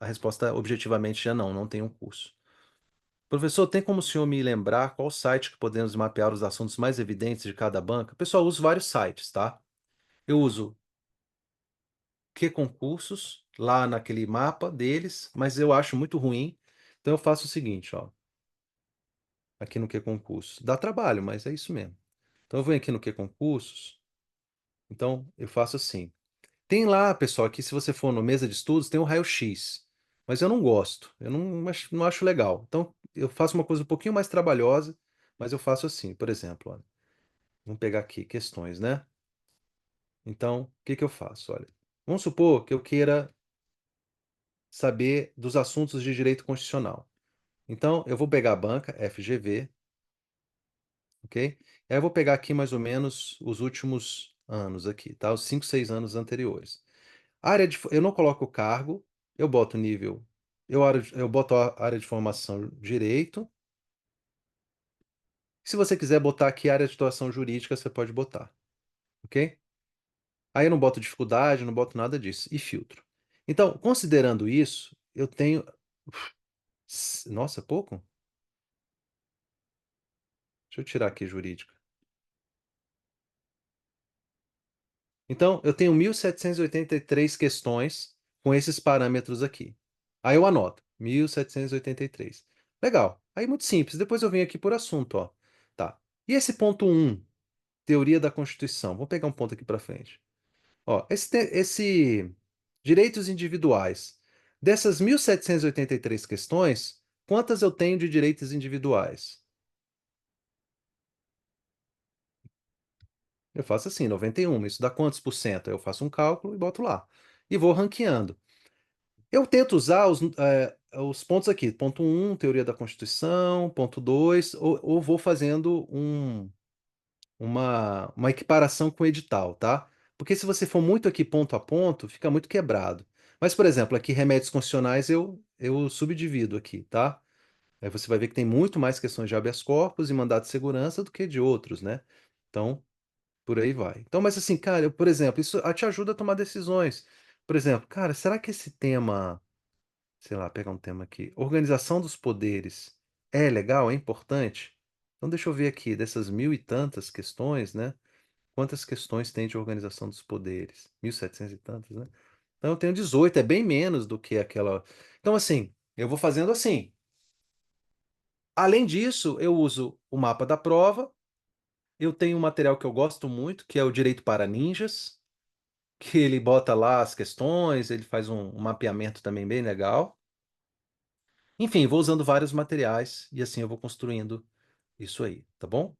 a resposta objetivamente é não, não tem um curso. Professor, tem como o senhor me lembrar qual site que podemos mapear os assuntos mais evidentes de cada banca? Pessoal, eu uso vários sites, tá? Eu uso que concursos lá naquele mapa deles, mas eu acho muito ruim. Então eu faço o seguinte, ó, aqui no que concursos. Dá trabalho, mas é isso mesmo. Então eu venho aqui no que concursos. Então eu faço assim. Tem lá, pessoal, aqui se você for no mesa de estudos, tem o raio-x. Mas eu não gosto. Eu não acho legal. Então eu faço uma coisa um pouquinho mais trabalhosa, mas eu faço assim, por exemplo, olha, vamos pegar aqui questões, né? Então, o que que eu faço? Olha, vamos supor que eu queira saber dos assuntos de direito constitucional. Então, eu vou pegar a banca, FGV, ok? Aí eu vou pegar aqui mais ou menos os últimos anos aqui, tá? Os 5, 6 anos anteriores. Eu não coloco o cargo, eu boto nível, eu boto a área de formação direito. Se você quiser botar aqui área de atuação jurídica, você pode botar, ok? Aí eu não boto dificuldade, não boto nada disso. E filtro. Então, considerando isso, eu tenho. Nossa, pouco? Deixa eu tirar aqui jurídica. Então, eu tenho 1.783 questões com esses parâmetros aqui. Aí eu anoto, 1.783. Legal. Aí muito simples. Depois eu venho aqui por assunto, ó. Tá. E esse ponto um, teoria da Constituição. Vou pegar um ponto aqui para frente. Ó, esse direitos individuais. Dessas 1.783 questões, quantas eu tenho de direitos individuais? Eu faço assim, 91. Isso dá quantos por cento? Eu faço um cálculo e boto lá. E vou ranqueando. Eu tento usar os pontos aqui. Ponto um, teoria da Constituição. Ponto 2, ou vou fazendo uma equiparação com o edital, tá? Porque se você for muito aqui ponto a ponto, fica muito quebrado. Mas, por exemplo, aqui remédios constitucionais eu subdivido aqui, tá? Aí você vai ver que tem muito mais questões de habeas corpus e mandado de segurança do que de outros, né? Então, por aí vai. Então, mas assim, cara, por exemplo, isso te ajuda a tomar decisões. Por exemplo, cara, será que esse tema, sei lá, pegar um tema aqui, organização dos poderes, é legal, é importante? Então, deixa eu ver aqui, dessas mil e tantas questões, né? Quantas questões tem de organização dos poderes? 1.700 e tantas, né? Então, eu tenho 18, é bem menos do que aquela. Então, assim, eu vou fazendo assim. Além disso, eu uso o mapa da prova. Eu tenho um material que eu gosto muito, que é o Direito para Ninjas, que ele bota lá as questões, ele faz um mapeamento também bem legal. Enfim, vou usando vários materiais e assim eu vou construindo isso aí, tá bom?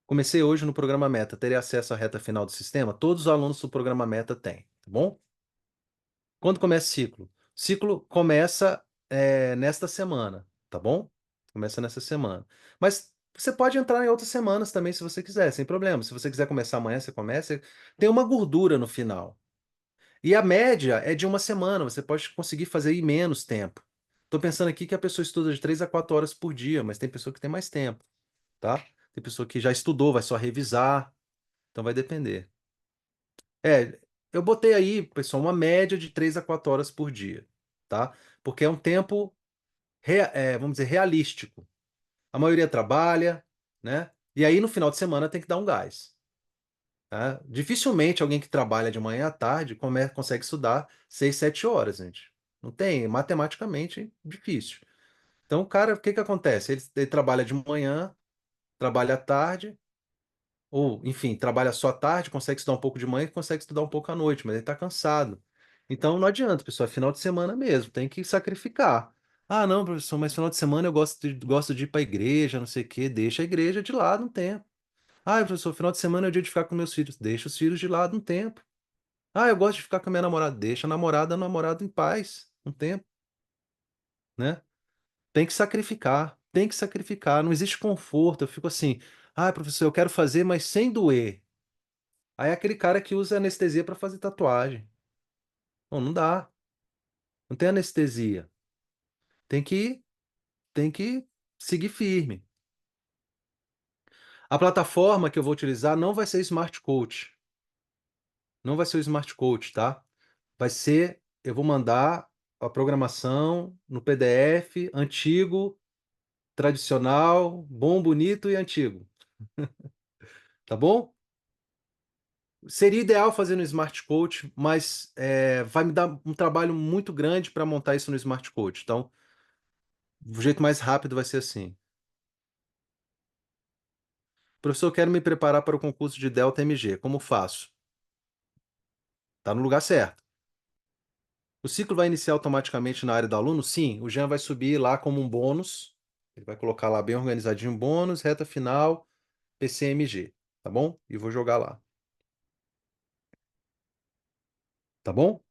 Comecei hoje no programa Meta. Terei acesso à reta final do sistema? Todos os alunos do programa Meta têm, tá bom? Quando começa o ciclo? O ciclo começa nesta semana, tá bom? Começa nessa semana. Mas você pode entrar em outras semanas também, se você quiser, sem problema. Se você quiser começar amanhã, você começa. Tem uma gordura no final. E a média é de uma semana. Você pode conseguir fazer em menos tempo. Estou pensando aqui que a pessoa estuda de 3 a 4 horas por dia, mas tem pessoa que tem mais tempo, tá? Tem pessoa que já estudou, vai só revisar. Então vai depender. É, eu botei aí, pessoal, uma média de 3 a 4 horas por dia, tá? Porque é um tempo, vamos dizer, realístico. A maioria trabalha, né? E aí no final de semana tem que dar um gás, tá? Dificilmente alguém que trabalha de manhã à tarde consegue estudar 6, 7 horas, gente. Não tem, matematicamente difícil. Então, o cara, o que que acontece? Ele trabalha de manhã, trabalha à tarde, ou, enfim, trabalha só à tarde, consegue estudar um pouco de manhã e consegue estudar um pouco à noite, mas ele está cansado. Então não adianta, pessoal, é final de semana mesmo, tem que sacrificar. Ah, não, professor, mas final de semana eu gosto de ir para a igreja, não sei o quê, deixa a igreja de lado um tempo. Ah, professor, final de semana é o dia de ficar com meus filhos, deixa os filhos de lado um tempo. Ah, eu gosto de ficar com a minha namorada, deixa a namorada, namorado em paz um tempo, né? Tem que sacrificar, tem que sacrificar, não existe conforto. Eu fico assim, ah, professor, eu quero fazer, mas sem doer. Aí é aquele cara que usa anestesia para fazer tatuagem. Não, não dá. Não tem anestesia. Tem que, tem que seguir firme. A plataforma que eu vou utilizar não vai ser Smart Coach. Não vai ser o Smart Coach, tá? eu vou mandar a programação no PDF antigo, tradicional, bom, bonito e antigo, tá bom? Seria ideal fazer no Smart Coach, mas vai me dar um trabalho muito grande para montar isso no Smart Coach. Então, o jeito mais rápido vai ser assim. Professor, eu quero me preparar para o concurso de Delta MG. Como faço? Tá no lugar certo. O ciclo vai iniciar automaticamente na área do aluno? Sim, o Jean vai subir lá como um bônus. Ele vai colocar lá bem organizadinho, bônus, reta final, PCMG, tá bom? E vou jogar lá, tá bom?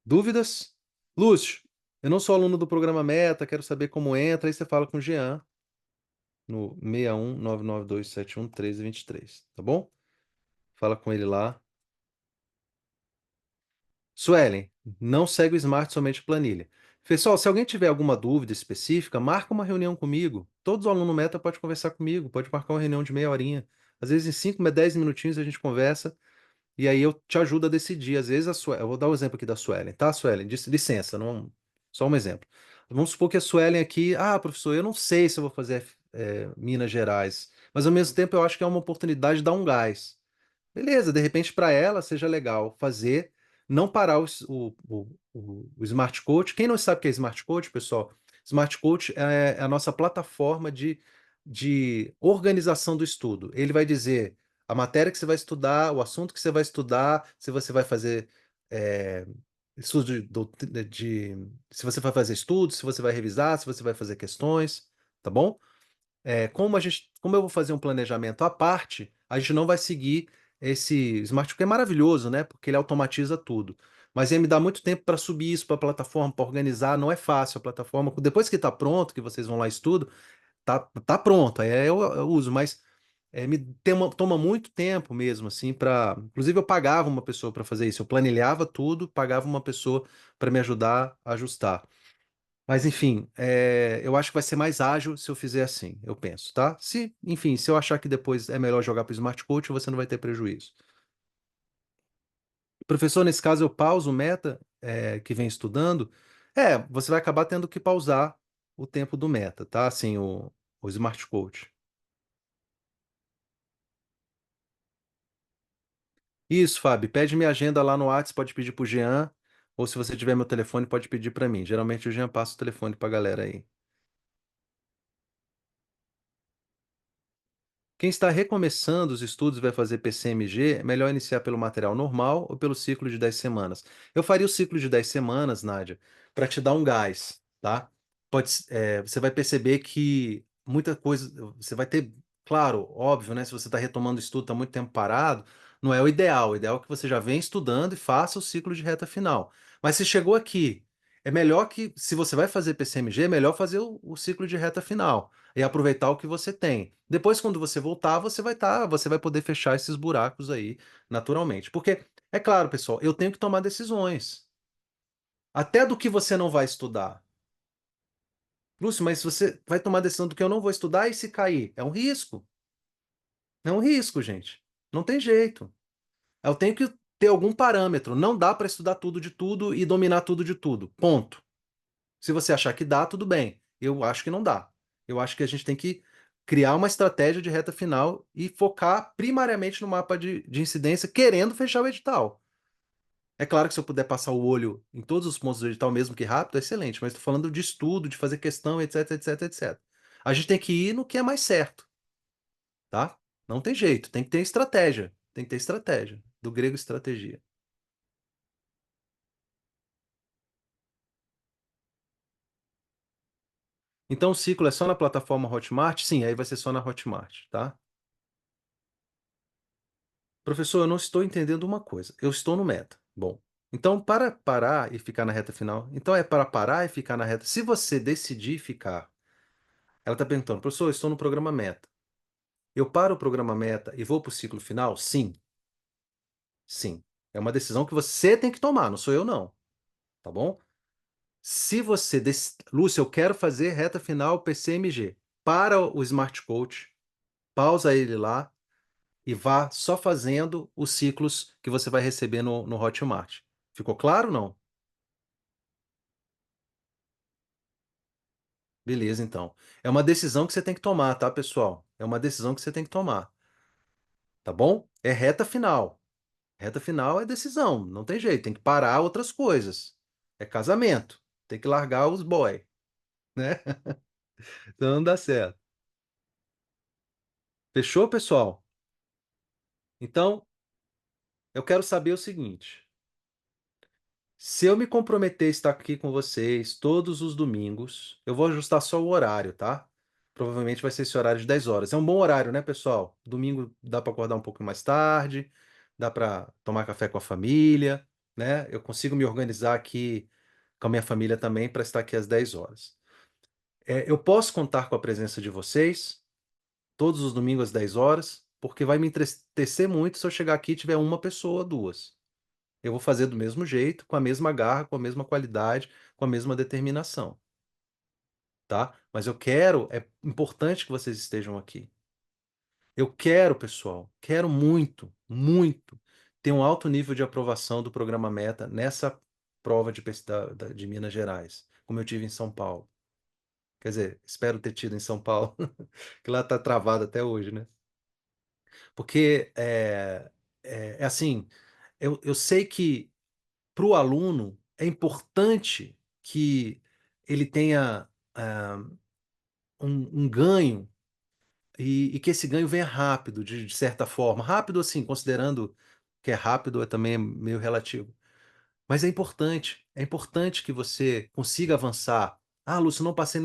Dúvidas? Lúcio, eu não sou aluno do programa Meta, quero saber como entra. Aí você fala com o Jean no 61 99271 1323, tá bom? Fala com ele lá. Suelen, não segue o Smart somente planilha. Pessoal, se alguém tiver alguma dúvida específica, marca uma reunião comigo. Todos os alunos Meta podem conversar comigo, pode marcar uma reunião de meia horinha. Às vezes em 5, 10 minutinhos a gente conversa e aí eu te ajudo a decidir. Às vezes eu vou dar um exemplo aqui da Suelen, tá, Suelen? Licença, não... só um exemplo. Vamos supor que a Suelen aqui, professor, eu não sei se eu vou fazer Minas Gerais, mas ao mesmo tempo eu acho que é uma oportunidade de dar um gás. Beleza, de repente para ela seja legal fazer, não parar o Smart Coach. Quem não sabe o que é Smart Coach, pessoal? Smart Coach é a nossa plataforma de organização do estudo. Ele vai dizer a matéria que você vai estudar, o assunto que você vai estudar, se você vai fazer é, estudo se você vai fazer estudos, se você vai revisar, se você vai fazer questões, tá bom? Como eu vou fazer um planejamento à parte, a gente não vai seguir esse Smart, que é maravilhoso, né? Porque ele automatiza tudo. Mas ia me dar muito tempo para subir isso para a plataforma, para organizar. Não é fácil a plataforma. Depois que está pronto, que vocês vão lá e estudam, tá pronto. Aí eu uso, mas toma muito tempo mesmo, assim, para. Inclusive, eu pagava uma pessoa para fazer isso. Eu planilhava tudo, pagava uma pessoa para me ajudar a ajustar. Mas enfim, eu acho que vai ser mais ágil se eu fizer assim, eu penso, tá? Enfim, se eu achar que depois é melhor jogar para o Smart Coach, você não vai ter prejuízo. Professor, nesse caso eu pauso o meta, que vem estudando. Você vai acabar tendo que pausar o tempo do meta, tá? Assim, o Smart Coach. Isso, Fábio, pede minha agenda lá no WhatsApp, pode pedir pro Jean, ou se você tiver meu telefone, pode pedir para mim. Geralmente o Jean passa o telefone pra galera aí. Quem está recomeçando os estudos e vai fazer PCMG, é melhor iniciar pelo material normal ou pelo ciclo de 10 semanas? Eu faria o ciclo de 10 semanas, Nádia, para te dar um gás, tá? Você vai perceber que muita coisa, você vai ter, claro, óbvio, né? Se você está retomando o estudo, está muito tempo parado, não é o ideal. O ideal é que você já venha estudando e faça o ciclo de reta final. Mas se chegou aqui, é melhor que, se você vai fazer PCMG, é melhor fazer o ciclo de reta final e aproveitar o que você tem. Depois, quando você voltar, você vai poder fechar esses buracos aí naturalmente. Porque, é claro, pessoal, eu tenho que tomar decisões. Até do que você não vai estudar. Lúcio, mas você vai tomar decisão do que eu não vou estudar e se cair? É um risco. É um risco, gente. Não tem jeito. Eu tenho que ter algum parâmetro. Não dá para estudar tudo de tudo e dominar tudo de tudo. Ponto. Se você achar que dá, tudo bem. Eu acho que não dá. Eu acho que a gente tem que criar uma estratégia de reta final e focar primariamente no mapa de incidência, querendo fechar o edital. É claro que se eu puder passar o olho em todos os pontos do edital, mesmo que rápido, é excelente, mas estou falando de estudo, de fazer questão, etc, etc, etc. A gente tem que ir no que é mais certo, tá? Não tem jeito, tem que ter estratégia. Tem que ter estratégia. Do grego estratégia. Então o ciclo é só na plataforma Hotmart? Sim, aí vai ser só na Hotmart, tá? Professor, eu não estou entendendo uma coisa. Eu estou no meta. Bom, então para parar e ficar na reta final. Então é para parar e ficar na reta. Se você decidir ficar, ela está perguntando, professor, eu estou no programa meta. Eu paro o programa meta e vou para o ciclo final? Sim, sim. É uma decisão que você tem que tomar, não sou eu não, tá bom? Se você, Lúcia, eu quero fazer reta final PCMG. Para o Smart Coach, pausa ele lá e vá só fazendo os ciclos que você vai receber no Hotmart. Ficou claro ou não? Beleza, então. É uma decisão que você tem que tomar, tá, pessoal? É uma decisão que você tem que tomar, tá bom? É reta final. Reta final é decisão, não tem jeito, tem que parar outras coisas. É casamento, tem que largar os boy, né? Então não dá certo. Fechou, pessoal? Então, eu quero saber o seguinte: se eu me comprometer a estar aqui com vocês todos os domingos, eu vou ajustar só o horário, tá? Provavelmente vai ser esse horário de 10 horas. É um bom horário, né, pessoal? Domingo dá para acordar um pouco mais tarde, dá para tomar café com a família, né? Eu consigo me organizar aqui com a minha família também para estar aqui às 10 horas. Eu posso contar com a presença de vocês todos os domingos às 10 horas, porque vai me entristecer muito se eu chegar aqui e tiver uma pessoa, duas. Eu vou fazer do mesmo jeito, com a mesma garra, com a mesma qualidade, com a mesma determinação, tá? Mas eu quero, é importante que vocês estejam aqui. Eu quero, pessoal, quero muito, muito ter um alto nível de aprovação do programa Meta nessa prova de Minas Gerais, como eu tive em São Paulo. Quer dizer, espero ter tido em São Paulo, que lá está travado até hoje, né? Porque é assim, eu sei que para o aluno é importante que ele tenha um ganho e que esse ganho venha rápido, de certa forma. Rápido, assim, considerando que é rápido, é também meio relativo. Mas é importante que você consiga avançar. Ah, Lúcio, não passei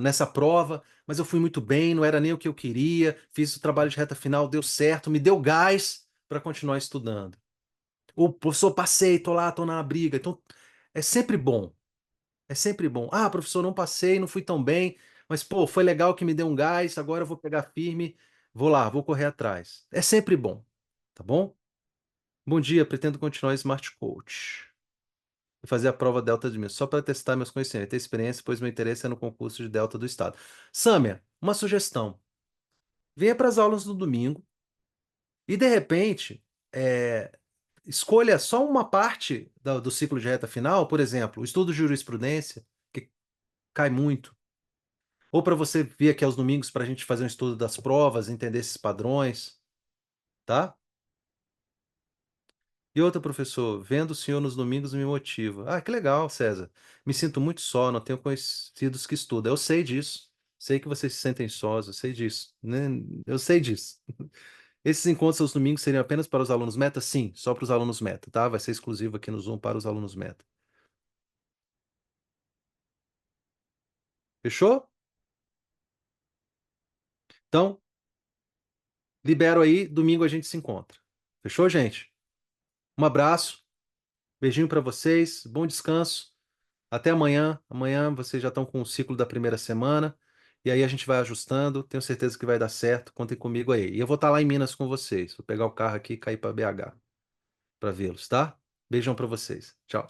nessa prova, mas eu fui muito bem, não era nem o que eu queria, fiz o trabalho de reta final, deu certo, me deu gás para continuar estudando. O professor, passei, tô lá, tô na briga. Então, é sempre bom. É sempre bom. Ah, professor, não passei, não fui tão bem, mas, pô, foi legal que me deu um gás, agora eu vou pegar firme, vou lá, vou correr atrás. É sempre bom, tá bom? Bom dia, pretendo continuar Smart Coach. E fazer a prova Delta de mim, só para testar meus conhecimentos, ter experiência, pois meu interesse é no concurso de Delta do Estado. Sâmia, uma sugestão. Venha para as aulas no domingo e, de repente, é, escolha só uma parte do ciclo de reta final, por exemplo, o estudo de jurisprudência, que cai muito. Ou para você vir aqui aos domingos para a gente fazer um estudo das provas, entender esses padrões, tá? E outra, professor, vendo o senhor nos domingos me motiva. Ah, que legal, César. Me sinto muito só, não tenho conhecidos que estudam. Eu sei disso. Sei que vocês se sentem sós, eu sei disso, né? Eu sei disso. Esses encontros aos domingos seriam apenas para os alunos meta? Sim, só para os alunos meta, tá? Vai ser exclusivo aqui no Zoom para os alunos meta. Fechou? Então, libero aí, domingo a gente se encontra. Fechou, gente? Um abraço, beijinho para vocês, bom descanso. Até amanhã. Amanhã vocês já estão com o ciclo da primeira semana. E aí a gente vai ajustando. Tenho certeza que vai dar certo. Contem comigo aí. E eu vou estar lá em Minas com vocês. Vou pegar o carro aqui e cair para BH para vê-los, tá? Beijão para vocês. Tchau.